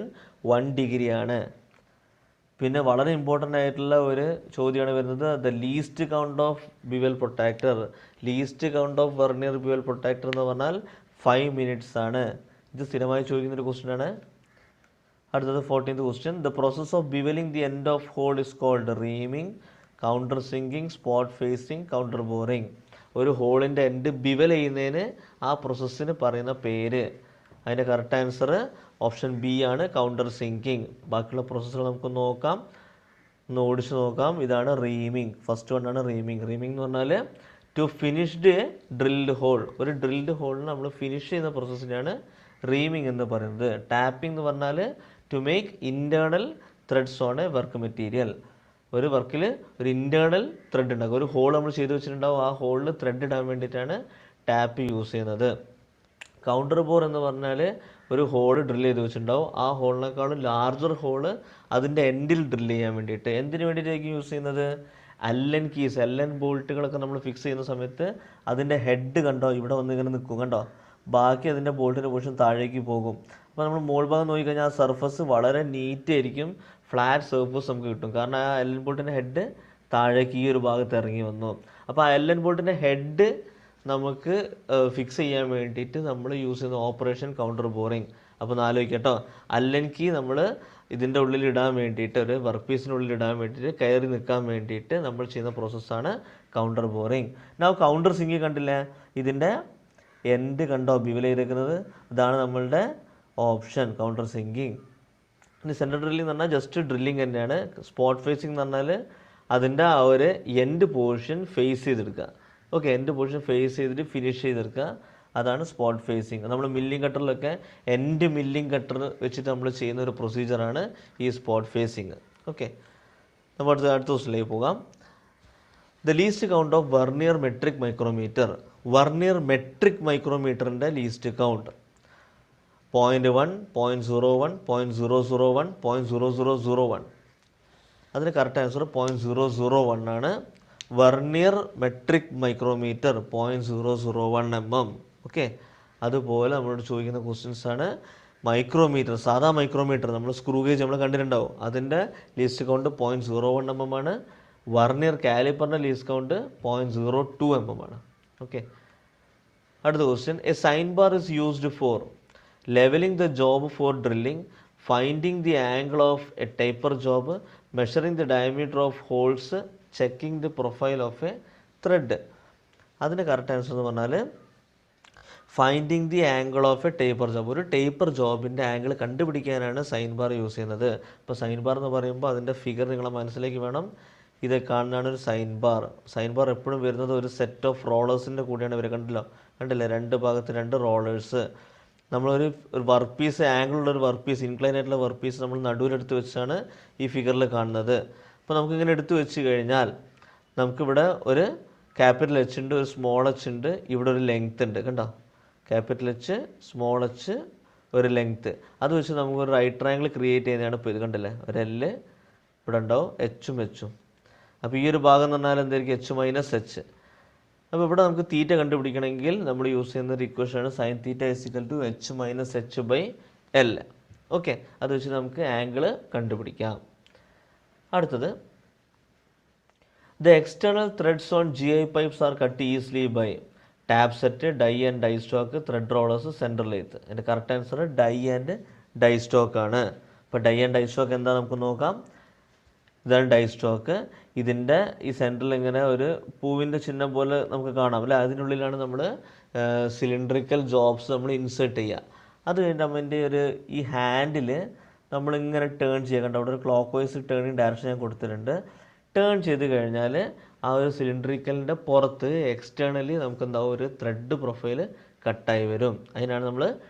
1 ഡിഗ്രിയാണ്. പിന്നെ വളരെ ഇമ്പോർട്ടൻ്റ് ആയിട്ടുള്ള ഒരു ചോദ്യമാണ് വരുന്നത് the least count of bevel protractor. Least count of vernier bevel protractor എന്ന് പറഞ്ഞാൽ 5 മിനിറ്റ്സ് ആണ്. ഇത് സ്ഥിരമായി ചോദിക്കുന്നൊരു ക്വസ്റ്റ്യൻ ആണ്. അടുത്തത് 14th question. The process of bevelling the end of hole is called reaming, counter sinking, spot facing, counter boring. ഒരു ഹോളിൻ്റെ എൻഡ് ബിവൽ ചെയ്യുന്നതിന് ആ പ്രോസസ്സിന് പറയുന്ന പേര്. അതിൻ്റെ കറക്റ്റ് ആൻസർ ഓപ്ഷൻ ബി ആണ്, കൗണ്ടർ സിങ്കിങ്. ബാക്കിയുള്ള പ്രോസസ്സുകൾ നമുക്ക് നോക്കാം, ഒന്ന് ഓടിച്ച് നോക്കാം. ഇതാണ് റീമിങ്. ഫസ്റ്റ് വണ്ണാണ് റീമിങ്. റീമിങ് എന്ന് പറഞ്ഞാൽ ടു ഫിനിഷ്ഡ് ഡ്രിൽഡ് ഹോൾ. ഒരു ഡ്രിൽഡ് ഹോളിന് നമ്മൾ ഫിനിഷ് ചെയ്യുന്ന പ്രോസസ്സിനാണ് റീമിങ് എന്ന് പറയുന്നത്. ടാപ്പിംഗ് എന്ന് പറഞ്ഞാൽ to make internal threads on a work material. ഒരു വർക്കിൽ ഒരു ഇൻറ്റേർണൽ ത്രെഡ് ഉണ്ടാകും. ഒരു ഹോൾ നമ്മൾ ചെയ്ത് വെച്ചിട്ടുണ്ടാവും, ആ ഹോളിൽ ത്രെഡ് ഇടാൻ വേണ്ടിയിട്ടാണ് ടാപ്പ് യൂസ് ചെയ്യുന്നത്. കൗണ്ടർ ബോർ എന്ന് പറഞ്ഞാൽ ഒരു ഹോൾ ഡ്രിൽ ചെയ്ത് വെച്ചിട്ടുണ്ടാവും, ആ ഹോളിനേക്കാളും ലാർജർ ഹോള് അതിൻ്റെ എൻഡിൽ ഡ്രിൽ ചെയ്യാൻ വേണ്ടിയിട്ട്. എന്തിനു വേണ്ടിയിട്ടായിരിക്കും യൂസ് ചെയ്യുന്നത്? അല്ലൻ കീസ്, അല്ലൻ ബോൾട്ടുകളൊക്കെ നമ്മൾ ഫിക്സ് ചെയ്യുന്ന സമയത്ത് അതിൻ്റെ ഹെഡ് കണ്ടോ ഇവിടെ വന്ന് ഇങ്ങനെ നിൽക്കും കണ്ടോ, ബാക്കി അതിൻ്റെ ബോൾട്ടിൻ്റെ പോർഷൻ താഴേക്ക് പോകും. അപ്പോൾ നമ്മൾ മോൾ ഭാഗം നോക്കിക്കഴിഞ്ഞാൽ ആ സർഫസ് വളരെ നീറ്റ് ആയിരിക്കും, ഫ്ലാറ്റ് സർഫസ് നമുക്ക് കിട്ടും. കാരണം ആ അല്ലൻ ബോൾട്ടിൻ്റെ ഹെഡ് താഴേക്ക് ഈ ഒരു ഭാഗത്ത് ഇറങ്ങി വന്നു. അപ്പോൾ ആ അല്ലൻ ബോൾട്ടിൻ്റെ ഹെഡ് നമുക്ക് ഫിക്സ് ചെയ്യാൻ വേണ്ടിയിട്ട് നമ്മൾ യൂസ് ചെയ്യുന്ന ഓപ്പറേഷൻ കൗണ്ടർ ബോറിങ്. അപ്പോൾ ആലോചിക്കട്ടോ, അല്ലൻ കീ നമ്മൾ ഇതിൻ്റെ ഉള്ളിൽ ഇടാൻ വേണ്ടിയിട്ട്, ഒരു വർക്ക് പീസിനുള്ളിൽ ഇടാൻ വേണ്ടിയിട്ട്, കയറി നിൽക്കാൻ വേണ്ടിയിട്ട് നമ്മൾ ചെയ്യുന്ന പ്രോസസ്സാണ് counter boring. Now counter sinking കണ്ടില്ലേ, ഇതിൻ്റെ എൻഡ് കണ്ടോ ബിവൽ ചെയ്തേക്കുന്നത്, ഇതാണ് നമ്മളുടെ ഓപ്ഷൻ കൗണ്ടർ സിങ്കിങ്. ഇനി സെൻട്രൽ ഡ്രില്ലിംഗ് എന്ന് പറഞ്ഞാൽ ജസ്റ്റ് ഡ്രില്ലിങ് തന്നെയാണ്. സ്പോട്ട് ഫേസിങ് എന്ന് പറഞ്ഞാൽ അതിൻ്റെ ആ ഒരു എൻഡ് പോർഷൻ ഫേസ് ചെയ്തെടുക്കുക. ഓക്കെ, എൻഡ് പോർഷൻ ഫേസ് ചെയ്തിട്ട് ഫിനിഷ് ചെയ്തെടുക്കുക, അതാണ് സ്പോട്ട് ഫേസിങ്. നമ്മൾ മില്ലിംഗ് കട്ടറിലൊക്കെ എൻഡ് മില്ലിംഗ് കട്ടർ വെച്ചിട്ട് നമ്മൾ ചെയ്യുന്ന ഒരു പ്രൊസീജിയറാണ് ഈ സ്പോട്ട് ഫേസിങ്. ഓക്കെ, നമ്മൾ അടുത്ത ദിവസത്തിലേക്ക് പോകാം. The least count of vernier metric micrometer. Vernier metric മൈക്രോമീറ്ററിൻ്റെ ലീസ്റ്റ് കൗണ്ട് 0.1, 0.01, 0.001, 0.0001. അതിന് കറക്റ്റ് ആൻസർ 0.001 ആണ്. Vernier metric micrometer 0.001 mm. Okay, അതുപോലെ നമ്മളോട് ചോദിക്കുന്ന ക്വസ്റ്റ്യൻസ് ആണ് മൈക്രോമീറ്റർ, സാധാ മൈക്രോമീറ്റർ നമ്മൾ സ്ക്രൂ ഗേജ് നമ്മൾ കണ്ടിട്ടുണ്ടാവും, അതിൻ്റെ ലീസ്റ്റ് കൗണ്ട് 0.01 mm ആണ്. വെർനിയർ കാലിപ്പറിൻ്റെ ലീസ്റ്റ് കൗണ്ട് 0.02 mm ആണ്. ഓക്കെ, അടുത്ത question. A sine bar is used for levelling the job for drilling, finding the angle of a taper job, measuring the diameter of holes, checking the profile of a thread. അതിൻ്റെ കറക്റ്റ് ആൻസർ എന്ന് പറഞ്ഞാൽ finding the angle of a taper job. ഒരു ടേപ്പർ ജോബിൻ്റെ ആംഗിൾ കണ്ടുപിടിക്കാനാണ് സൈൻ ബാർ യൂസ് ചെയ്യുന്നത്. ഇപ്പോൾ സൈൻ ബാർ എന്ന് പറയുമ്പോൾ അതിൻ്റെ ഫിഗർ നിങ്ങളെ മനസ്സിലേക്ക് വേണം. ഇത് കാണുന്നതാണ് ഒരു സൈൻ ബാർ. സൈൻ ബാർ എപ്പോഴും വരുന്നത് ഒരു സെറ്റ് ഓഫ് റോളേഴ്സിൻ്റെ കൂടെയാണ് ഇവർ, കണ്ടില്ലേ, രണ്ട് ഭാഗത്ത് രണ്ട് റോളേഴ്സ്. നമ്മളൊരു വർക്ക് പീസ്, ആംഗിളുള്ളൊരു വർക്ക് പീസ്, ഇൻക്ലൈൻ ആയിട്ടുള്ള വർക്ക് പീസ് നമ്മൾ നടുവിലെടുത്ത് വെച്ചാണ് ഈ ഫിഗറിൽ കാണുന്നത്. അപ്പോൾ നമുക്കിങ്ങനെ എടുത്ത് വെച്ച് കഴിഞ്ഞാൽ നമുക്കിവിടെ ഒരു ക്യാപിറ്റൽ എച്ച് ഉണ്ട്, ഒരു സ്മോൾ എച്ച് ഉണ്ട്, ഇവിടെ ഒരു ലെങ്ത് ഉണ്ട്, കണ്ടോ, ക്യാപിറ്റൽ എച്ച്, സ്മോൾ എച്ച്, ഒരു ലെങ്ത്ത്. അത് വെച്ച് നമുക്കൊരു റൈറ്റ് ട്രയാങ്കിൾ ക്രിയേറ്റ് ചെയ്യുന്നതാണ്. ഇപ്പോൾ ഇത് കണ്ടില്ലേ, ഒരു എല്ല് ഇവിടെ ഉണ്ടാവും, എച്ചും എച്ചും. അപ്പോൾ ഈ ഒരു ഭാഗം എന്ന് പറഞ്ഞാൽ എന്തായിരിക്കും, എച്ച് മൈനസ് എച്ച്. അപ്പോൾ ഇവിടെ നമുക്ക് തീറ്റ കണ്ടുപിടിക്കണമെങ്കിൽ നമ്മൾ യൂസ് ചെയ്യുന്ന ഒരു ഇക്വേഷനാണ് sine theta is equal to H minus H by L. Okay, അത് വെച്ച് നമുക്ക് ആംഗിൾ കണ്ടുപിടിക്കാം. അടുത്തത്, the external threads on GI pipes are cut easily by tap set, die and die stock, thread rollers, central lathe. എൻ്റെ correct answer die and die stock ആണ്. അപ്പോൾ ഡൈ ആൻഡ് ഡൈ സ്റ്റോക്ക് എന്താ നമുക്ക് നോക്കാം. ഇതാണ് ഡൈ സ്റ്റോക്ക്. ഇതിൻ്റെ ഈ സെൻറ്ററിൽ ഇങ്ങനെ ഒരു പൂവിൻ്റെ ചിഹ്നം പോലെ നമുക്ക് കാണാം അല്ലേ, അതിനുള്ളിലാണ് നമ്മൾ സിലിണ്ടറിക്കൽ ജോബ്സ് നമ്മൾ ഇൻസേർട്ട് ചെയ്യുക. അത് കഴിഞ്ഞിട്ട് അതിൻ്റെ ഒരു ഈ ഹാൻഡിൽ നമ്മളിങ്ങനെ ടേൺ ചെയ്യുക, കണ്ടോ, അവിടെ ഒരു ക്ലോക്ക് വൈസ് ടേണിങ് ഡയറക്ഷൻ ഞാൻ കൊടുത്തിട്ടുണ്ട്. ടേൺ ചെയ്ത് കഴിഞ്ഞാൽ ആ ഒരു സിലിണ്ടറിക്കലിൻ്റെ പുറത്ത് എക്സ്റ്റേണലി നമുക്ക് എന്താവും, ഒരു ത്രെഡ് പ്രൊഫൈൽ കട്ടായി വരും. അതിനാണ് നമ്മൾ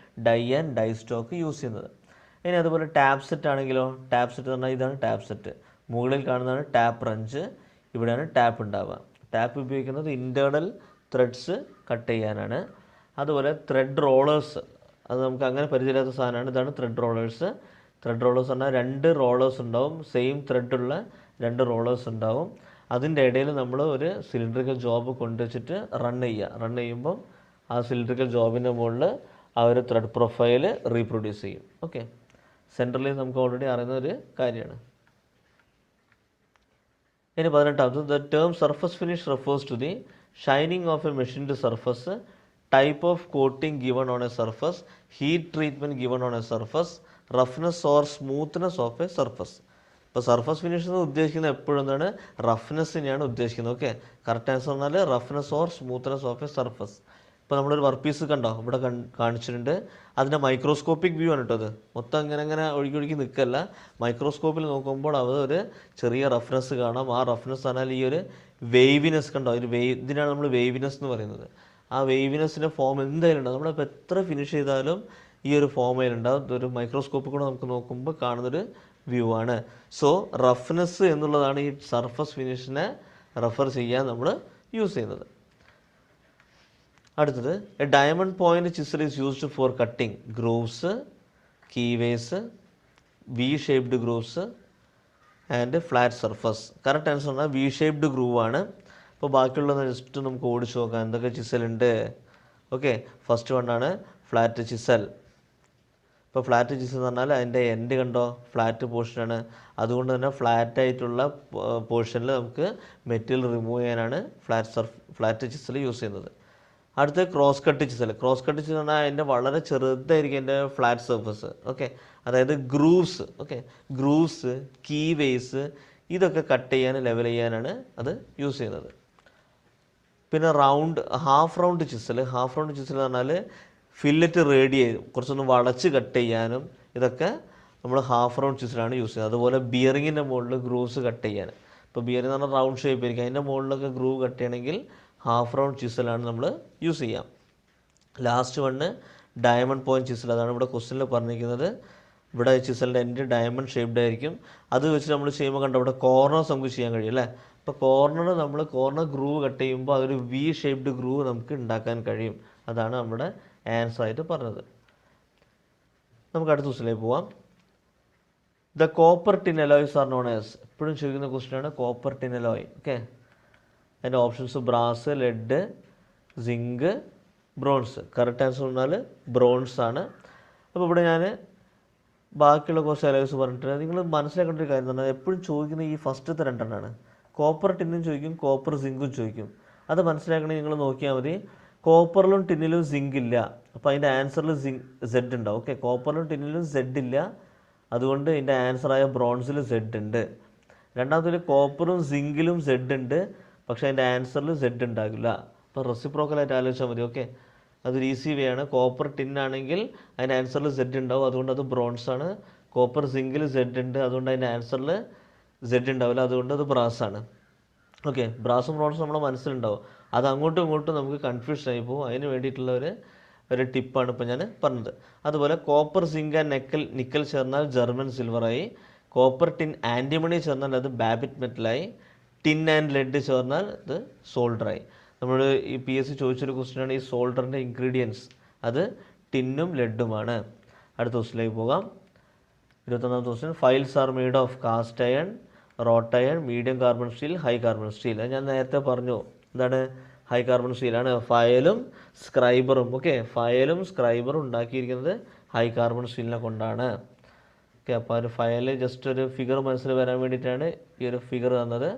die and die stock use ചെയ്യുന്നത്. ഇനി അതുപോലെ ടാപ്പ് സെറ്റ് ആണെങ്കിലോ, ടാപ്പ് സെറ്റ് എന്ന് പറഞ്ഞാൽ ഇതാണ് ടാപ്പ് സെറ്റ്. മുകളിൽ കാണുന്നതാണ് ടാപ്പ് റഞ്ച്, ഇവിടെയാണ് ടാപ്പ് ഉണ്ടാവുക. ടാപ്പ് ഉപയോഗിക്കുന്നത് ഇൻറ്റേർണൽ ത്രെഡ്സ് കട്ട് ചെയ്യാനാണ്. അതുപോലെ ത്രെഡ് റോളേഴ്സ്, അത് നമുക്ക് അങ്ങനെ പരിചയമില്ലാത്ത സാധനമാണ്. ഇതാണ് ത്രെഡ് റോളേഴ്സ്. ത്രെഡ് റോളേഴ്സ് പറഞ്ഞാൽ രണ്ട് റോളേഴ്സ് ഉണ്ടാവും, സെയിം ത്രെഡുള്ള രണ്ട് റോളേഴ്സ് ഉണ്ടാവും. അതിൻ്റെ ഇടയിൽ നമ്മൾ ഒരു സിലിണ്ടറിക്കൽ ജോബ് കൊണ്ടുവച്ചിട്ട് റൺ ചെയ്യുമ്പം ആ സിലിണ്ടറിക്കൽ ജോബിൻ്റെ മുകളിൽ ആ ഒരു ത്രെഡ് പ്രൊഫൈൽ റീപ്രൊഡ്യൂസ് ചെയ്യും. ഓക്കെ, സെൻട്രലിൽ നമുക്ക് ഓൾറെഡി അറിയുന്ന ഒരു കാര്യമാണ്. ഇനി 18ാമത്, the term surface finish refers to the shining of a machined surface, type of coating given on a surface, heat treatment given on a surface, roughness or smoothness of a surface. ഇപ്പോൾ സർഫസ് ഫിനിഷ് എന്ന് ഉദ്ദേശിക്കുന്നത് എപ്പോഴും എന്താണ്, റഫ്നെസ്സിനെയാണ് ഉദ്ദേശിക്കുന്നത്. ഓക്കെ, കറക്റ്റ് ആൻസർ പറഞ്ഞാൽ roughness or smoothness of a surface. ഇപ്പോൾ നമ്മളൊരു വർക്ക് പീസ് കണ്ടോ, ഇവിടെ കാണിച്ചിട്ടുണ്ട്. അതിൻ്റെ മൈക്രോസ്കോപ്പിക് വ്യൂ ആണ് കേട്ടോ. അത് മൊത്തം ഇങ്ങനെ ഒഴുകി നിൽക്കല്ല, മൈക്രോസ്കോപ്പിൽ നോക്കുമ്പോൾ അത് ഒരു ചെറിയ റഫ്നെസ് കാണാം. ആ റഫ്നെസ് പറഞ്ഞാൽ ഈ ഒരു വേവിനെസ് കണ്ടോ, ഇതിനാണ് നമ്മൾ വേവിനെസ് എന്ന് പറയുന്നത്. ആ വേവിനെസ്സിൻ്റെ ഫോം എന്തായാലും ഉണ്ടാകും. നമ്മളിപ്പോൾ എത്ര ഫിനിഷ് ചെയ്താലും ഈ ഒരു ഫോമയിലുണ്ടാകും. ഒരു മൈക്രോസ്കോപ്പിൽ കൂടെ നമുക്ക് നോക്കുമ്പോൾ കാണുന്നൊരു വ്യൂ ആണ്. സോ റഫ്നെസ് എന്നുള്ളതാണ് ഈ സർഫസ് ഫിനിഷിനെ റെഫർ ചെയ്യാൻ നമ്മൾ യൂസ് ചെയ്യുന്നത്. അടുത്തത്, a diamond point chisel is used for cutting grooves, keyways, V shaped grooves and flat surface. Correct answer പറഞ്ഞാൽ വി ഷേപ്ഡ് ഗ്രൂവ് ആണ്. അപ്പോൾ ബാക്കിയുള്ളത് ജസ്റ്റ് നമുക്ക് ഓടിച്ച് നോക്കാം എന്തൊക്കെ ചിസലുണ്ട്. ഓക്കെ, ഫസ്റ്റ് വണ്ണാണ് ഫ്ലാറ്റ് ചിസൽ. ഇപ്പോൾ ഫ്ലാറ്റ് ചിസൽ എന്ന് പറഞ്ഞാൽ അതിൻ്റെ എൻഡ് കണ്ടോ, ഫ്ലാറ്റ് പോർഷനാണ്. അതുകൊണ്ട് തന്നെ ഫ്ലാറ്റ് ആയിട്ടുള്ള പോർഷനിൽ നമുക്ക് മെറ്റീരിയൽ റിമൂവ് ചെയ്യാനാണ് ഫ്ലാറ്റ് ചിസൽ യൂസ് ചെയ്യുന്നത്. അടുത്ത cross cut chisel. Cross cut chisel പറഞ്ഞാൽ അതിൻ്റെ വളരെ ചെറുതായിരിക്കും എൻ്റെ ഫ്ലാറ്റ് സർഫസ്. ഓക്കെ, അതായത് ഗ്രൂവ്സ്, ഓക്കെ, ഗ്രൂവ്സ്, കീവേസ് ഇതൊക്കെ കട്ട് ചെയ്യാൻ ലെവൽ ചെയ്യാനാണ് അത് യൂസ് ചെയ്യുന്നത്. പിന്നെ ഹാഫ് റൗണ്ട് ചിസൽ എന്ന് പറഞ്ഞാൽ ഫില്ലറ്റ് റേഡിയേറ്റ് കുറച്ചൊന്ന് വളച്ച് കട്ട് ചെയ്യാനും ഇതൊക്കെ നമ്മൾ ഹാഫ് റൗണ്ട് ചിസലാണ് യൂസ് ചെയ്യുന്നത്. അതുപോലെ ബിയറിങ്ങിൻ്റെ മുകളിൽ ഗ്രൂവ്സ് കട്ട് ചെയ്യാൻ, ഇപ്പോൾ ബിയറിംഗ് എന്ന് പറഞ്ഞാൽ റൗണ്ട് ഷേപ്പ് ആയിരിക്കും, അതിൻ്റെ മുകളിലൊക്കെ ഗ്രൂവ് കട്ട് ചെയ്യണമെങ്കിൽ ഹാഫ് റൗണ്ട് ചിസലാണ് നമ്മൾ യൂസ് ചെയ്യാം. Last one diamond point chisel, അതാണ് ഇവിടെ ക്വസ്റ്റ്യനിൽ പറഞ്ഞിരിക്കുന്നത്. ഇവിടെ ചിസലിൻ്റെ എൻഡ് ഡയമണ്ട് ഷേപ്ഡ് ആയിരിക്കും. അത് വെച്ച് നമ്മൾ ചെയ്യുമ്പോൾ കണ്ടോ ഇവിടെ കോർണേഴ്സ് നമുക്ക് ചെയ്യാൻ കഴിയും അല്ലേ. അപ്പോൾ കോർണർ ഗ്രൂവ് കട്ട് ചെയ്യുമ്പോൾ അതൊരു വി ഷേപ്ഡ് ഗ്രൂവ് നമുക്ക് ഉണ്ടാക്കാൻ കഴിയും. അതാണ് നമ്മുടെ ആൻസർ ആയിട്ട് പറഞ്ഞത്. നമുക്ക് അടുത്ത ക്വസ്റ്റ്യനിലേക്ക് പോവാം. The copper tin alloys are known as, എപ്പോഴും ചോദിക്കുന്ന ക്വസ്റ്റ്യനാണ് കോപ്പർ ടിൻ അലോയ്. ഓക്കെ, അതിൻ്റെ options brass, lead, zinc, bronze. Correct answer പറഞ്ഞാൽ ബ്രോൺസ് ആണ്. അപ്പോൾ ഇവിടെ ഞാൻ ബാക്കിയുള്ള കുറച്ച് അലോയ്സ് പറഞ്ഞിട്ടുണ്ട്. നിങ്ങൾ മനസ്സിലാക്കേണ്ട ഒരു കാര്യം എന്ന് പറഞ്ഞാൽ എപ്പോഴും ചോദിക്കുന്ന ഈ ഫസ്റ്റത്തെ രണ്ടെണ്ണമാണ്. കോപ്പർ ടിന്നും ചോദിക്കും, കോപ്പർ സിങ്കും ചോദിക്കും. അത് മനസ്സിലാക്കണമെങ്കിൽ നിങ്ങൾ നോക്കിയാൽ മതി. കോപ്പറിലും ടിന്നിലും സിങ്ക് ഇല്ല, അപ്പോൾ അതിൻ്റെ ആൻസറിൽ സെഡ് ഉണ്ടാവും. ഓക്കെ, കോപ്പറിലും ടിന്നിലും സെഡ് ഇല്ല, അതുകൊണ്ട് ഇതിൻ്റെ ആൻസറായ ബ്രോൺസിൽ സെഡ് ഉണ്ട്. രണ്ടാമത്തിൽ കോപ്പറും സിങ്കിലും സെഡ് ഉണ്ട്, പക്ഷേ അതിൻ്റെ ആൻസറിൽ സെഡ് ഉണ്ടാകില്ല. അപ്പോൾ റെസിപ്രോക്കലായിട്ട് ആലോചിച്ചാൽ മതി. ഓക്കെ, അതൊരു ഈസി വേ ആണ്. കോപ്പർ ടിൻ ആണെങ്കിൽ അതിൻ്റെ ആൻസറിൽ സെഡ് ഉണ്ടാവും, അതുകൊണ്ട് അത് ബ്രോൺസ് ആണ്. കോപ്പർ സിങ്കിൽ സെഡ് ഉണ്ട്, അതുകൊണ്ട് അതിൻ്റെ ആൻസറിൽ സെഡ് ഉണ്ടാവില്ല, അതുകൊണ്ട് അത് ബ്രാസ് ആണ്. ഓക്കെ, ബ്രാസും ബ്രോൺസും നമ്മുടെ മനസ്സിലുണ്ടാവും. അത് അങ്ങോട്ടും ഇങ്ങോട്ടും നമുക്ക് കൺഫ്യൂഷൻ ആയി പോകും. അതിന് വേണ്ടിയിട്ടുള്ള ഒരു ടിപ്പാണ് ഇപ്പോൾ ഞാൻ പറഞ്ഞത്. അതുപോലെ കോപ്പർ സിങ്ക് ആൻഡ് നിക്കൽ ചേർന്നാൽ ജർമ്മൻ സിൽവറായി. കോപ്പർ ടിൻ ആൻറ്റിമണി ചേർന്നാൽ അത് ബാബിറ്റ് മെറ്റലായി. ടിൻ ആൻഡ് ലെഡ് ചേർന്നാൽ അത് സോൾഡറായി. നമ്മൾ ഈ PSC ചോദിച്ചൊരു ക്വസ്റ്റ്യനാണ് ഈ സോൾഡറിൻ്റെ ഇൻഗ്രീഡിയൻസ്, അത് ടിന്നും ലെഡുമാണ്. അടുത്ത ക്വസ്റ്റ്യനിലേക്ക് പോകാം. 21ാമത്തെ question. Files are made of cast iron, wrought iron, medium carbon steel, high carbon steel. അത് ഞാൻ നേരത്തെ പറഞ്ഞു, എന്താണ് ഹൈ കാർബൺ സ്റ്റീലാണ്. ഫയലും സ്ക്രൈബറും, ഓക്കെ, ഫയലും സ്ക്രൈബറും ഉണ്ടാക്കിയിരിക്കുന്നത് ഹൈ കാർബൺ സ്റ്റീലിനെ കൊണ്ടാണ്. ഓക്കെ, അപ്പോൾ ഒരു ഫയൽ ജസ്റ്റ് ഒരു ഫിഗർ മനസ്സിൽ വരാൻ വേണ്ടിയിട്ടാണ് ഈ ഒരു ഫിഗർ തന്നത്.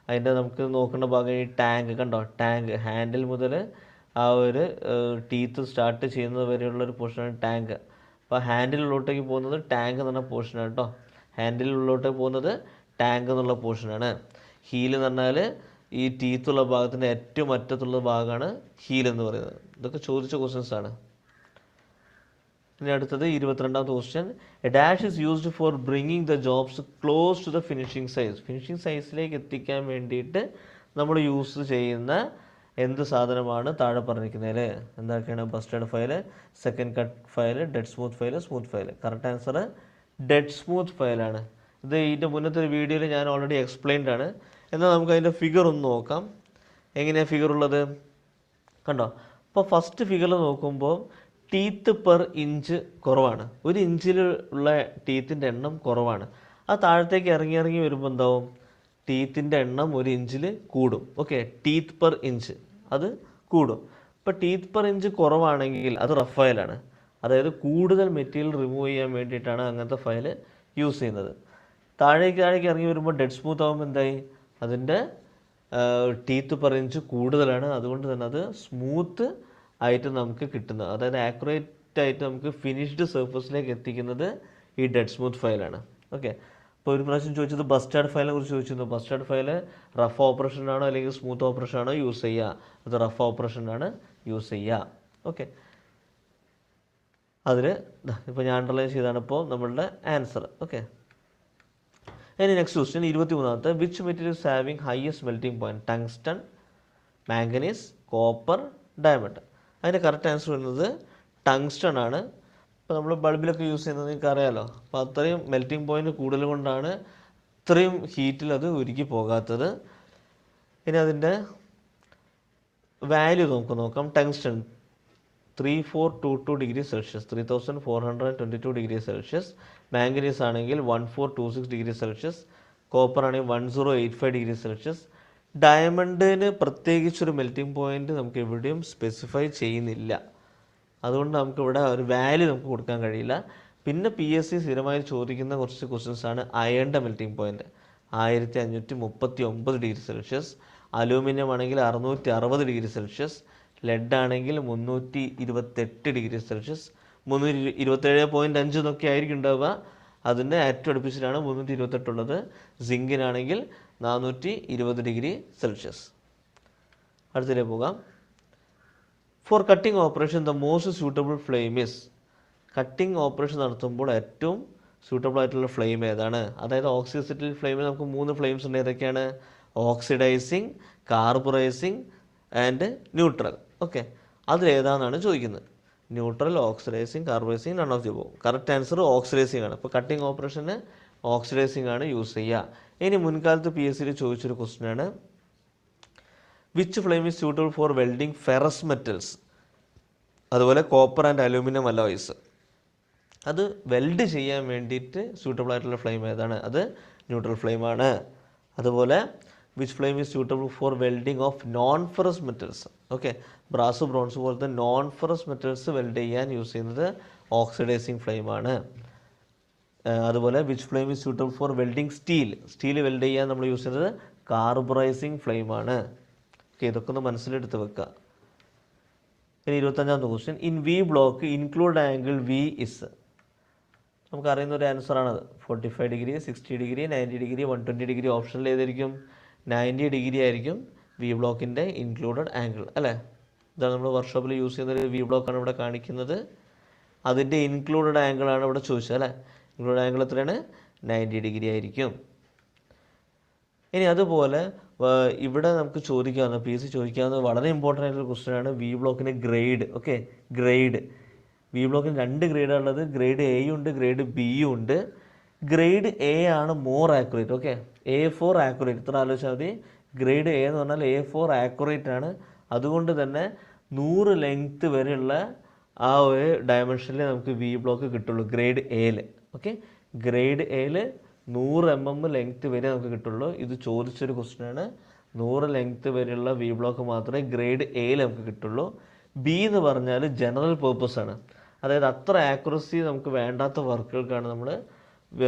അതിൻ്റെ നമുക്ക് നോക്കേണ്ട ഭാഗം ഈ ടാങ്ക് കണ്ടോ, ടാങ്ക് ഹാൻഡിൽ മുതൽ ആ ഒരു ടീത്ത് സ്റ്റാർട്ട് ചെയ്യുന്നത് വരെയുള്ളൊരു പോർഷനാണ് ടാങ്ക്. അപ്പോൾ ഹാൻഡിലുള്ളോട്ടേക്ക് പോകുന്നത് ടാങ്ക് എന്ന് പറഞ്ഞ പോർഷനാണ് കേട്ടോ. ഹാൻഡിലുള്ളോട്ടേക്ക് പോകുന്നത് ടാങ്ക് എന്നുള്ള പോർഷനാണ്. ഹീൽ എന്ന് പറഞ്ഞാൽ ഈ ടീത്തുള്ള ഭാഗത്തിൻ്റെ ഏറ്റവും അറ്റത്തുള്ള ഭാഗമാണ് ഹീൽ എന്ന് പറയുന്നത്. ഇതൊക്കെ ചോദിച്ച ക്വസ്റ്റ്യൻസ് ആണ്. ഇനി അടുത്തത് 22ാമത്തെ question. A dash is used for bringing the jobs close to the finishing size. Finishing സൈസിലേക്ക് എത്തിക്കാൻ വേണ്ടിയിട്ട് നമ്മൾ യൂസ് ചെയ്യുന്ന എന്ത് സാധനമാണ് താഴെ പറഞ്ഞിരിക്കുന്നതിൽ? എന്തൊക്കെയാണ്? Bastard file, second cut file, dead smooth file, smooth file. Correct answer dead smooth ഫയലാണ്. ഇത് ഇതിൻ്റെ മുന്നത്തെ ഒരു വീഡിയോയിൽ ഞാൻ ഓൾറെഡി എക്സ്പ്ലെയിൻഡ് ആണ്. എന്നാൽ നമുക്ക് അതിൻ്റെ ഫിഗർ ഒന്ന് നോക്കാം. എങ്ങനെയാണ് ഫിഗർ ഉള്ളത് കണ്ടോ. അപ്പോൾ ഫസ്റ്റ് ഫിഗർ നോക്കുമ്പോൾ ടീത്ത് പെർ ഇഞ്ച് കുറവാണ്. ഒരു ഇഞ്ചിൽ ഉള്ള ടീത്തിൻ്റെ എണ്ണം കുറവാണ്. അത് താഴത്തേക്ക് ഇറങ്ങി വരുമ്പോൾ എന്താവും? ടീത്തിൻ്റെ എണ്ണം ഒരു ഇഞ്ചിൽ കൂടും. ഓക്കെ, ടീത്ത് പെർ ഇഞ്ച് അത് കൂടും. ഇപ്പോൾ ടീത്ത് പെർ ഇഞ്ച് കുറവാണെങ്കിൽ അത് റഫ് ഫയലാണ്. അതായത് കൂടുതൽ മെറ്റീരിയൽ റിമൂവ് ചെയ്യാൻ വേണ്ടിയിട്ടാണ് അങ്ങനത്തെ ഫയൽ യൂസ് ചെയ്യുന്നത്. താഴേക്ക് ഇറങ്ങി വരുമ്പോൾ ഡെഡ് സ്മൂത്ത് ആകുമ്പോൾ എന്തായി? അതിൻ്റെ ടീത്ത് പെർ ഇഞ്ച് കൂടുതലാണ്. അതുകൊണ്ട് തന്നെ അത് സ്മൂത്ത് ആയിട്ട് നമുക്ക് കിട്ടുന്നത്, അതായത് ആക്യുറേറ്റ് ആയിട്ട് നമുക്ക് ഫിനിഷ്ഡ് സർഫസിലേക്ക് എത്തിക്കുന്നത് ഈ ഡെഡ് സ്മൂത്ത് ഫയലാണ്. ഓക്കെ, അപ്പോൾ ഒരു പ്രാവശ്യം ചോദിച്ചത് ബസ്റ്റാർഡ് ഫയലിനെ കുറിച്ച് ചോദിച്ചിരുന്നു. ബസ്റ്റാർഡ് ഫയൽ റഫ് ഓപ്പറേഷനാണോ അല്ലെങ്കിൽ സ്മൂത്ത് ഓപ്പറേഷനാണോ യൂസ് ചെയ്യുക? അത് റഫ് ഓപ്പറേഷനാണ് യൂസ് ചെയ്യുക. ഓക്കെ, അതിൽ ഇപ്പോൾ ഞാൻ അണ്ടർലൈൻ ചെയ്താണ് ഇപ്പോൾ നമ്മളുടെ ആൻസർ. ഓക്കെ, ഇനി നെക്സ്റ്റ് ക്വസ്റ്റ്യൻ 23ാമത്തെ. Which materials having highest melting point? Tungsten, manganese, copper, diamond. അതിൻ്റെ കറക്റ്റ് ആൻസർ വരുന്നത് ടങ്സ്റ്റൺ ആണ്. ഇപ്പോൾ നമ്മൾ ബൾബിലൊക്കെ യൂസ് ചെയ്യുന്നത് നിങ്ങൾക്ക് അറിയാമല്ലോ. അപ്പോൾ അത്രയും മെൽറ്റിംഗ് പോയിൻറ്റ് കൂടുതൽ കൊണ്ടാണ് ഇത്രയും ഹീറ്റിൽ അത് ഉരുക്കി പോകാത്തത്. ഇനി അതിൻ്റെ വാല്യൂ നമുക്ക് നോക്കാം. Tungsten 3422 degree Celsius, 3422 degree Celsius. Manganese ആണെങ്കിൽ 1426 ഡിഗ്രി സെൽഷ്യസ്. കോപ്പർ ആണെങ്കിൽ 1085 ഡിഗ്രി സെൽഷ്യസ്. ഡയമണ്ടിന് പ്രത്യേകിച്ചൊരു മെൽറ്റിംഗ് പോയിൻറ്റ് നമുക്ക് എവിടെയും സ്പെസിഫൈ ചെയ്യുന്നില്ല. അതുകൊണ്ട് നമുക്കിവിടെ ഒരു വാല്യൂ നമുക്ക് കൊടുക്കാൻ കഴിയില്ല. പിന്നെ PSC സ്ഥിരമായി ചോദിക്കുന്ന കുറച്ച് ക്വസ്റ്റ്യൻസ് ആണ് അയണിൻ്റെ melting point 1539 degree Celsius. Aluminium ആണെങ്കിൽ 660 ഡിഗ്രി സെൽഷ്യസ്. ലെഡ് ആണെങ്കിൽ 328 ഡിഗ്രി സെൽഷ്യസ്. 327.5 എന്നൊക്കെ ആയിരിക്കും ഉണ്ടാവുക. അതിൻ്റെ ഏറ്റവും അടുപ്പിച്ചിട്ടാണ് 328 ഉള്ളത്. സിങ്കിനാണെങ്കിൽ 420 ഡിഗ്രി സെൽഷ്യസ്. അടുത്തതിലേക്ക് പോകാം. For cutting operation the most suitable flame is. Cutting operation നടത്തുമ്പോൾ ഏറ്റവും സ്യൂട്ടബിൾ ആയിട്ടുള്ള ഫ്ലെയിം ഏതാണ്? അതായത് ഓക്സിഡൈസിങ് ഫ്ലെയിമിൽ നമുക്ക് 3 ഫ്ലെയിംസ് ഉണ്ട്. ഏതൊക്കെയാണ്? Oxidising, carburising and neutral. Okay, അതിലേതാണെന്നാണ് ചോദിക്കുന്നത്. Neutral, oxidising, carburising, none of the above. Correct answer oxidising ആണ്. ഇപ്പോൾ കട്ടിംഗ് ഓപ്പറേഷന് ഓക്സിഡൈസിങ് ആണ് യൂസ് ചെയ്യുക. ഇനി മുൻകാലത്ത് PSCയിൽ ചോദിച്ചൊരു ക്വസ്റ്റ്യൻ ആണ്, which flame is suitable for welding ferrous metals? അതുപോലെ കോപ്പർ ആൻഡ് അലൂമിനിയം അലോയ്സ്. അത് വെൽഡ് ചെയ്യാൻ വേണ്ടിയിട്ട് സ്യൂട്ടബിൾ ആയിട്ടുള്ള ഫ്ലെയിം ഏതാണ്? അത് ന്യൂട്രൽ ഫ്ലെയിം ആണ്. അതുപോലെ which flame is suitable for welding of non ferrous metals? Okay, brass, bronze പോലത്തെ നോൺ ഫെറസ് മെറ്റൽസ് വെൽഡ് ചെയ്യാൻ യൂസ് ചെയ്യുന്നത് ഓക്സിഡൈസിങ് ഫ്ലെയിം ആണ്. അതുപോലെ which flame is suitable for welding steel weld ചെയ്യാൻ നമ്മൾ യൂസ് ചെയ്യുന്നത് കാർബറൈസിങ് ഫ്ലെയിം ആണ്. ഓക്കെ, ഇതൊക്കെ ഒന്ന് മനസ്സിലെടുത്ത് വെക്കുക. ഇനി 25ാമത്തെ question, in V block include angle V is. നമുക്കറിയുന്ന ഒരു ആൻസറാണത്. 45 ഡിഗ്രി, 60 ഡിഗ്രി, 90 ഡിഗ്രി, 120 ഡിഗ്രി. ഓപ്ഷനിൽ ഏതായിരിക്കും? 90 ഡിഗ്രി ആയിരിക്കും വി ബ്ലോക്കിൻ്റെ ഇൻക്ലൂഡഡ് ആംഗിൾ, അല്ലേ? ഇതാണ് നമ്മൾ വർക്ക്ഷോപ്പിൽ യൂസ് ചെയ്യുന്ന വി ബ്ലോക്കാണ് ഇവിടെ കാണിക്കുന്നത്. അതിൻ്റെ ഇൻക്ലൂഡഡ് ആംഗിളാണ് ഇവിടെ ചോദിച്ചത്, അല്ലേ? ഇൻക്ലൂഡഡ് ആംഗിൾ എത്രയാണ്? 90 ഡിഗ്രി ആയിരിക്കും. ഇനി അതുപോലെ ഇവിടെ നമുക്ക് ചോദിക്കാവുന്ന PSC ചോദിക്കാവുന്ന വളരെ ഇമ്പോർട്ടൻ്റ് ആയിട്ടുള്ള ക്വസ്റ്റ്യൻ ആണ് വി ബ്ലോക്കിൻ്റെ ഗ്രേഡ്. Okay, grade. വി ബ്ലോക്കിന് 2 ഗ്രേഡാണ് ഉള്ളത്. ഗ്രേഡ് എയും ഉണ്ട്, ഗ്രേഡ് ബിയും ഉണ്ട്. ഗ്രേഡ് എ ആണ് more accurate. Okay, A4 accurate. ഇത്ര ആലോചിച്ചാൽ മതി. ഗ്രേഡ് എ എന്ന് പറഞ്ഞാൽ A4 ആക്യുറേറ്റ് ആണ്. അതുകൊണ്ട് തന്നെ 100 ലെങ്ത്ത് വരെയുള്ള ആ ഒരു ഡയമെൻഷനിൽ നമുക്ക് വി ബ്ലോക്ക് കിട്ടുള്ളൂ ഗ്രേഡ് എയിൽ. ഓക്കെ, ഗ്രേഡ് എയിൽ 100 mm ലെങ്ത്ത് വരെ നമുക്ക് കിട്ടുള്ളൂ. ഇത് ചോദിച്ചൊരു ക്വസ്റ്റ്യൻ ആണ്. 100 ലെങ്ത്ത് വരെയുള്ള വി ബ്ലോക്ക് മാത്രമേ ഗ്രേഡ് എയിൽ നമുക്ക് കിട്ടുള്ളൂ. ബി എന്ന് പറഞ്ഞാൽ ജനറൽ പേർപ്പസ് ആണ്. അതായത് അത്ര ആക്യുറസി നമുക്ക് വേണ്ടാത്ത വർക്കുകൾക്കാണ് നമ്മൾ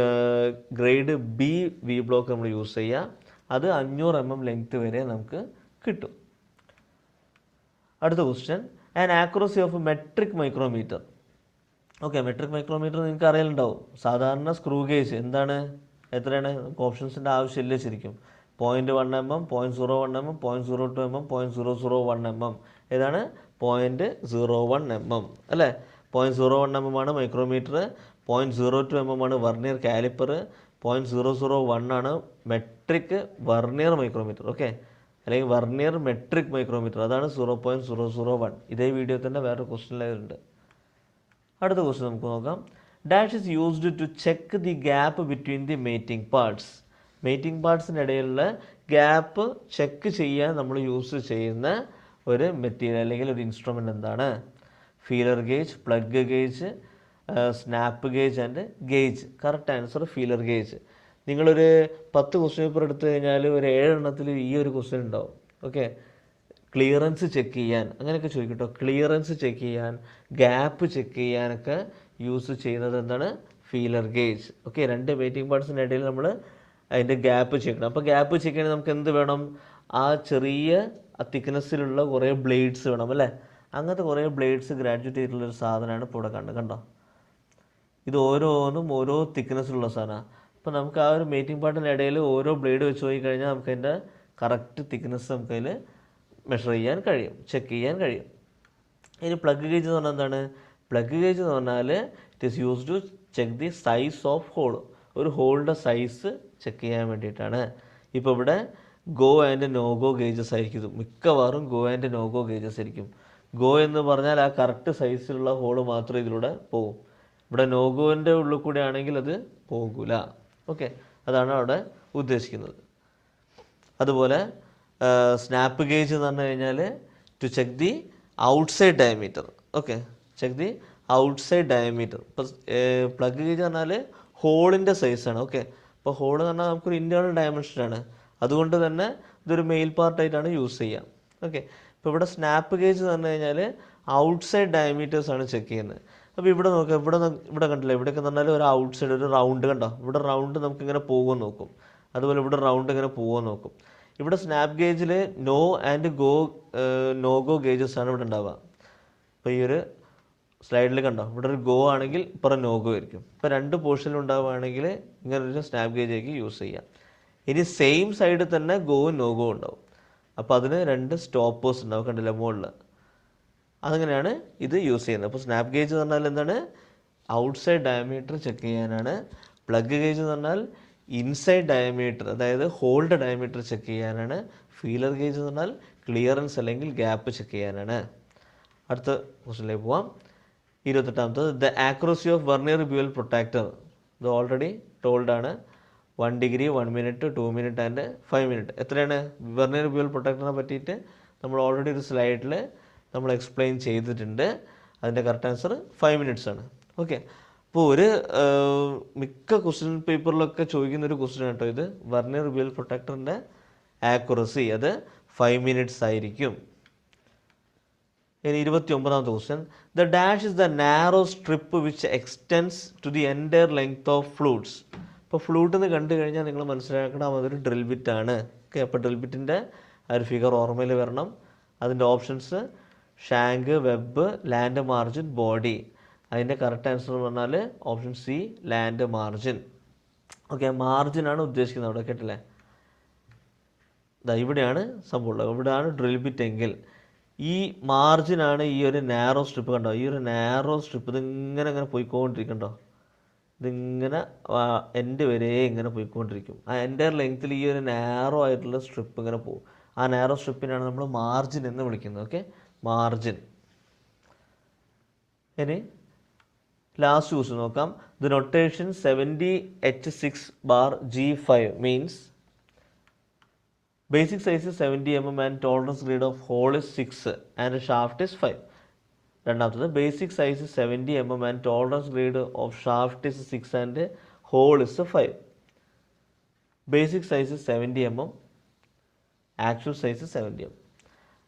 ഗ്രേഡ് ബി വി ബ്ലോക്ക് നമ്മൾ യൂസ് ചെയ്യുക. അത് 500 mm ലെങ്ത്ത് വരെ നമുക്ക് കിട്ടും. അടുത്ത question, an accuracy of metric micrometer. Okay, metric micrometer നിങ്ങൾക്ക് അറിയാനുണ്ടാവും. സാധാരണ സ്ക്രൂ ഗേജ് എന്താണ്, എത്രയാണ്? നമുക്ക് ഓപ്ഷൻസിൻ്റെ ആവശ്യമില്ല ശരിക്കും. 0.1 mm, 0.01 mm, 0.02 mm, 0.001 mm. ഏതാണ്? 0.01 mm, അല്ലേ? 0.01 mm ആണ് മൈക്രോമീറ്റർ. 0.02 mm ആണ് വെർനിയർ കാലിപ്പർ. 0.001 ആണ് മെട്രിക് വെർനിയർ മൈക്രോമീറ്റർ. ഓക്കെ, അല്ലെങ്കിൽ വെർനിയർ മെട്രിക് മൈക്രോമീറ്റർ. അതാണ് 0.001. ഇതേ വീഡിയോ തന്നെ വേറൊരു ക്വസ്റ്റ്യനിലുണ്ട്. അടുത്ത ക്വസ്റ്റ്യൻ നമുക്ക് നോക്കാം. Dash is used to check the gap between the mating parts. Mating പാർട്സിനിടയിലുള്ള ഗ്യാപ്പ് ചെക്ക് ചെയ്യാൻ നമ്മൾ യൂസ് ചെയ്യുന്ന ഒരു മെറ്റീരിയൽ അല്ലെങ്കിൽ ഒരു ഇൻസ്ട്രുമെൻ്റ് എന്താണ്? Feeler gauge, plug gauge, snap gauge and gauge. Correct answer feeler gauge. നിങ്ങളൊരു 10 ക്വസ്റ്റ്യൻ പേപ്പർ എടുത്തു കഴിഞ്ഞാൽ ഒരു 7 എണ്ണത്തിൽ ഈ ഒരു ക്വസ്റ്റ്യൻ ഉണ്ടാവും. ഓക്കെ, ക്ലിയറൻസ് ചെക്ക് ചെയ്യാൻ അങ്ങനെയൊക്കെ ചോദിക്കട്ടോ. ക്ലിയറൻസ് ചെക്ക് ചെയ്യാൻ, ഗ്യാപ്പ് ചെക്ക് ചെയ്യാനൊക്കെ യൂസ് ചെയ്യുന്നത് എന്താണ്? Feeler gauge. ഓക്കെ, 2 മേറ്റിംഗ് പാർട്സിൻ്റെ ഇടയിൽ നമ്മൾ അതിൻ്റെ ഗ്യാപ്പ് ചെക്കണം. അപ്പോൾ ഗ്യാപ്പ് ചെക്ക് ചെയ്യണമെങ്കിൽ നമുക്ക് എന്ത് വേണം? ആ ചെറിയ തിക്നെസ്സിലുള്ള കുറേ ബ്ലേഡ്സ് വേണം, അല്ലേ? അങ്ങനത്തെ കുറേ ബ്ലേഡ്സ് ഗ്രാജുവേറ്റ് ചെയ്തിട്ടുള്ളൊരു സാധനമാണ് ഇപ്പോൾ ഇവിടെ കണ്ടോ. ഇത് ഓരോന്നും ഓരോ തിക്നെസ്സിലുള്ള സാധനമാണ്. അപ്പോൾ നമുക്ക് ആ ഒരു മേറ്റിംഗ് പാർട്ടിൻ്റെ ഇടയിൽ ഓരോ ബ്ലേഡ് വെച്ച് പോയി കഴിഞ്ഞാൽ നമുക്ക് അതിൻ്റെ കറക്റ്റ് തിക്നെസ് നമുക്കതിൽ മെഷർ ചെയ്യാൻ കഴിയും, ചെക്ക് ചെയ്യാൻ കഴിയും. ഇനി പ്ലഗ് ഗേജ് എന്ന് പറഞ്ഞാൽ എന്താണ്? പ്ലഗ് ഗേജ് എന്ന് പറഞ്ഞാൽ it is use to check the size of hole. ഒരു ഹോളിൻ്റെ സൈസ് ചെക്ക് ചെയ്യാൻ വേണ്ടിയിട്ടാണ്. ഇപ്പോൾ ഇവിടെ go and no go gauges ആയിരിക്കും. ഇത് മിക്കവാറും go and no go gauges ആയിരിക്കും. ഗോ എന്ന് പറഞ്ഞാൽ ആ കറക്റ്റ് സൈസിലുള്ള ഹോൾ മാത്രമേ ഇതിലൂടെ പോകും. ഇവിടെ നോ ഗോൻ്റെ ഉള്ളിൽ കൂടെ ആണെങ്കിൽ അത് പോകില്ല. ഓക്കെ, അതാണ് അവിടെ ഉദ്ദേശിക്കുന്നത്. അതുപോലെ സ്നാപ്പ് ഗേജ് എന്ന് പറഞ്ഞു കഴിഞ്ഞാൽ to check the outside diameter. Okay, check the outside diameter. ഇപ്പോൾ പ്ലഗ് ഗേജ് പറഞ്ഞാൽ ഹോളിൻ്റെ സൈസാണ്. ഓക്കെ, അപ്പോൾ ഹോൾ എന്ന് പറഞ്ഞാൽ നമുക്കൊരു ഇൻറ്റേർണൽ ഡയമെൻഷനാണ്. അതുകൊണ്ട് തന്നെ ഇതൊരു മെയിൽ പാർട്ടായിട്ടാണ് യൂസ് ചെയ്യുക. ഓക്കെ, ഇപ്പോൾ ഇവിടെ സ്നാപ്പ് ഗേജ് എന്ന് പറഞ്ഞു കഴിഞ്ഞാൽ ഔട്ട്സൈഡ് ഡയമീറ്റേഴ്സാണ് ചെക്ക് ചെയ്യുന്നത്. അപ്പോൾ ഇവിടെ നോക്കാം, ഇവിടെ കണ്ടില്ല, ഇവിടെയൊക്കെ എന്ന് പറഞ്ഞാൽ ഒരു ഔട്ട്സൈഡ് ഒരു റൗണ്ട് കണ്ടോ. ഇവിടെ റൗണ്ട് നമുക്കിങ്ങനെ പോകുമെന്ന് നോക്കും. അതുപോലെ ഇവിടെ റൗണ്ട് ഇങ്ങനെ പോകുമെന്ന് നോക്കും. ഇവിടെ സ്നാപ്പ് ഗേജിൽ no and go no go gauges ആണ് ഇവിടെ ഉണ്ടാവുക. അപ്പോൾ ഈ ഒരു സ്ലൈഡിൽ കണ്ടോ, ഇവിടെ ഒരു ഗോ ആണെങ്കിൽ ഇപ്പുറം നോ ഗോ ആയിരിക്കും. ഇപ്പോൾ 2 പോർഷനിൽ ഉണ്ടാവുകയാണെങ്കിൽ ഇങ്ങനൊരു സ്നാപ്പ് ഗേജ് ആയിരിക്കും യൂസ് ചെയ്യാം. ഇനി സെയിം സൈഡിൽ തന്നെ ഗോവും നോ ഗോ ഉണ്ടാവും. അപ്പോൾ അതിന് 2 സ്റ്റോപ്പേഴ്സ് ഉണ്ടാവും, കണ്ടില്ല മുകളിൽ. അതങ്ങനെയാണ് ഇത് യൂസ് ചെയ്യുന്നത്. അപ്പോൾ സ്നാപ്പ് ഗേജ് എന്ന് പറഞ്ഞാൽ എന്താണ്? ഔട്ട്സൈഡ് ഡയമീറ്റർ ചെക്ക് ചെയ്യാനാണ്. പ്ലഗ് ഗേജ് എന്ന് പറഞ്ഞാൽ ഇൻസൈഡ് ഡയമീറ്റർ, അതായത് ഹോൾഡ് ഡയമീറ്റർ ചെക്ക് ചെയ്യാനാണ്. ഫീലർ ഗേജ് എന്ന് പറഞ്ഞാൽ ക്ലിയറൻസ് അല്ലെങ്കിൽ ഗ്യാപ്പ് ചെക്ക് ചെയ്യാനാണ്. അടുത്ത ക്വസ്റ്റ്യനിലേക്ക് പോവാം. 28ാമത്തത് the accuracy of vernier bevel protractor. ഇത് ഓൾറെഡി ടോൾഡ് ആണ്. 1 degree, 1 minute, 2 minute and 5 minute. എത്രയാണ് വെർനിയർ ബ്യൂവൽ പ്രൊട്ടക്ടറിനെ പറ്റിയിട്ട് നമ്മൾ ഓൾറെഡി ഒരു സ്ലൈഡിൽ നമ്മൾ എക്സ്പ്ലെയിൻ ചെയ്തിട്ടുണ്ട്. അതിൻ്റെ കറക്റ്റ് ആൻസർ 5 മിനിറ്റ്സ് ആണ്. ഓക്കെ, അപ്പോൾ ഒരു മിക്ക ക്വസ്റ്റ്യൻ പേപ്പറിലൊക്കെ ചോദിക്കുന്നൊരു ക്വസ്റ്റ്യൻ കേട്ടോ ഇത്. വെർനിയർ ബ്യൂവൽ പ്രൊട്ടക്ടറിൻ്റെ ആക്യുറസി അത് 5 മിനിറ്റ്സ് ആയിരിക്കും. ഇനി 29ാമത്തെ question the dash is the narrow strip which extends to the entire length of flutes. ഇപ്പോൾ ഫ്ലൂട്ട് എന്ന് കണ്ടു കഴിഞ്ഞാൽ നിങ്ങൾ മനസ്സിലാക്കണം അതൊരു ഡ്രിൽ ബിറ്റാണ്. ഓക്കെ, അപ്പോൾ ഡ്രിൽ ബിറ്റിൻ്റെ ആ ഒരു ഫിഗർ ഓർമ്മയിൽ വരണം. അതിൻ്റെ options shank, web, land margin, body. അതിൻ്റെ കറക്റ്റ് ആൻസർ എന്ന് പറഞ്ഞാൽ option C, land margin. Okay, മാർജിനാണ് ഉദ്ദേശിക്കുന്നത് അവിടെ, കേട്ടില്ലേ? ഇവിടെയാണ് സംഭവമുള്ളത്, ഇവിടെയാണ് ഡ്രിൽ ബിറ്റ് എങ്കിൽ ഈ മാർജിനാണ് ഈ ഒരു നാരോ സ്ട്രിപ്പ്. കണ്ടോ, ഈ ഒരു നാരോ സ്ട്രിപ്പ് ഇതിങ്ങനെ ഇങ്ങനെ പോയിക്കൊണ്ടിരിക്കണ്ടോ, ഇതിങ്ങനെ എൻഡ് വരെ ഇങ്ങനെ പോയിക്കൊണ്ടിരിക്കും. ആ എൻ്റെ ലെങ്ത്തിൽ ഈ ഒരു നാരോ ആയിട്ടുള്ള സ്ട്രിപ്പ് ഇങ്ങനെ പോകും. ആ നാരോ സ്ട്രിപ്പിനാണ് നമ്മൾ മാർജിൻ എന്ന് വിളിക്കുന്നത്. Okay, margin. ഇനി ലാസ്റ്റ് ക്വസ്റ്റ്യൻ നോക്കാം. The notation 70H6/G5 means basic size is 70 mm and tolerance grade of hole is 6 and shaft is 5. രണ്ടാമത്തത് basic size is 70 mm and tolerance grade of shaft is 6 and hole is 5. basic size is 70 mm, actual size is 70 mm.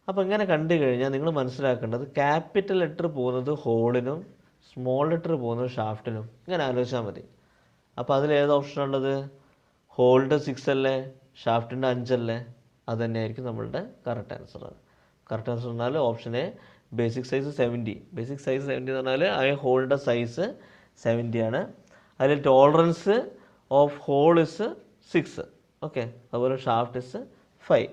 അപ്പോൾ ഇങ്ങനെ കണ്ടു കഴിഞ്ഞാൽ നിങ്ങൾ മനസ്സിലാക്കേണ്ടത് ക്യാപിറ്റൽ ലെറ്റർ പോകുന്നത് ഹോളിനും സ്മോൾ ലെറ്റർ പോകുന്നത് ഷാഫ്റ്റിനും. ഇങ്ങനെ ആലോചിച്ചാൽ മതി. അപ്പോൾ അതിൽ ഏത് ഓപ്ഷനാണുള്ളത്? ഹോളിൻ്റെ 6 അല്ലേ, ഷാഫ്റ്റിൻ്റെ 5 അല്ലേ? അത് തന്നെയായിരിക്കും നമ്മളുടെ കറക്റ്റ് ആൻസർ. കറക്റ്റ് ആൻസർ പറഞ്ഞാൽ option A, basic size 70. Basic size 70 എന്ന് പറഞ്ഞാൽ ആ ഹോളിൻ്റെ സൈസ് 70 ആണ്. അതിൽ tolerance of hole is 6. Okay, അതുപോലെ ഷാഫ്റ്റ് ഇസ് 5.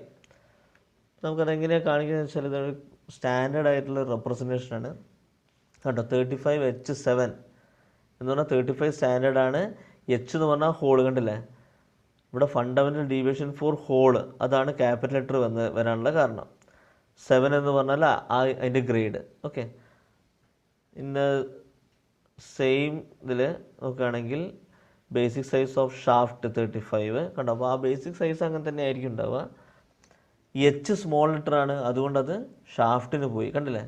നമുക്കതെങ്ങനെയാണ് കാണിക്കുന്നത് വെച്ചാൽ ഇതൊരു സ്റ്റാൻഡേർഡ് ആയിട്ടുള്ള റെപ്രസെൻറ്റേഷനാണ് കേട്ടോ. 35H7 എന്ന് പറഞ്ഞാൽ 35 സ്റ്റാൻഡേർഡാണ്. H എന്ന് പറഞ്ഞാൽ ഹോൾ, കണ്ടില്ലേ? ഇവിടെ ഫണ്ടമെൻ്റൽ ഡീവിയേഷൻ ഫോർ ഹോള്, അതാണ് ക്യാപിറ്റൽ ലെറ്റർ വരാനുള്ള കാരണം. 7 എന്ന് പറഞ്ഞാൽ അതിൻ്റെ ഗ്രേഡ്. ഓക്കെ, ഇന്ന് സെയിം ഇതിൽ നോക്കുകയാണെങ്കിൽ ബേസിക് സൈസ് ഓഫ് ഷാഫ്റ്റ് 35 കണ്ടോ. അപ്പോൾ ആ ബേസിക് സൈസ് അങ്ങനെ തന്നെ ആയിരിക്കും ഉണ്ടാവുക. H സ്മോൾ ലെറ്റർ ആണ്, അതുകൊണ്ട് അത് ഷാഫ്റ്റിന് പോയി, കണ്ടില്ലേ?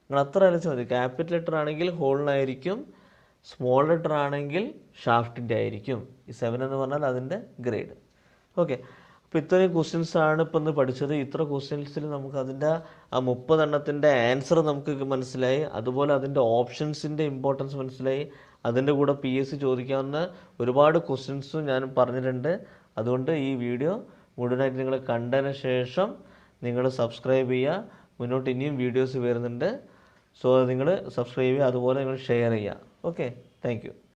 നിങ്ങൾ അത്ര ആലോചിച്ചാൽ മതി. ക്യാപിറ്റൽ ലെറ്റർ ആണെങ്കിൽ ഹോളിനായിരിക്കും, സ്മോൾ ലെറ്റർ ആണെങ്കിൽ ഷാഫ്റ്റിൻ്റെ ആയിരിക്കും. ഈ 7 എന്ന് പറഞ്ഞാൽ അതിൻ്റെ ഗ്രേഡ്. ഓക്കെ, അപ്പോൾ ഇത്രയും ക്വസ്റ്റ്യൻസാണ് ഇപ്പോൾ ഇന്ന് പഠിച്ചത്. ഇത്ര ക്വസ്റ്റ്യൻസിൽ നമുക്ക് അതിൻ്റെ ആ 30 എണ്ണത്തിൻ്റെ ആൻസർ നമുക്ക് മനസ്സിലായി. അതുപോലെ അതിൻ്റെ ഓപ്ഷൻസിൻ്റെ ഇമ്പോർട്ടൻസ് മനസ്സിലായി. അതിൻ്റെ കൂടെ PSC ചോദിക്കാവുന്ന ഒരുപാട് ക്വസ്റ്റ്യൻസും ഞാൻ പറഞ്ഞിട്ടുണ്ട്. അതുകൊണ്ട് ഈ വീഡിയോ മുഴുവനായിട്ട് നിങ്ങൾ കണ്ടതിന് ശേഷം നിങ്ങൾ സബ്സ്ക്രൈബ് ചെയ്യുക. മുന്നോട്ട് ഇനിയും വീഡിയോസ് വരുന്നുണ്ട്. സോ നിങ്ങൾ സബ്സ്ക്രൈബ് ചെയ്യുക, അതുപോലെ നിങ്ങൾ ഷെയർ ചെയ്യുക. Okay, thank you.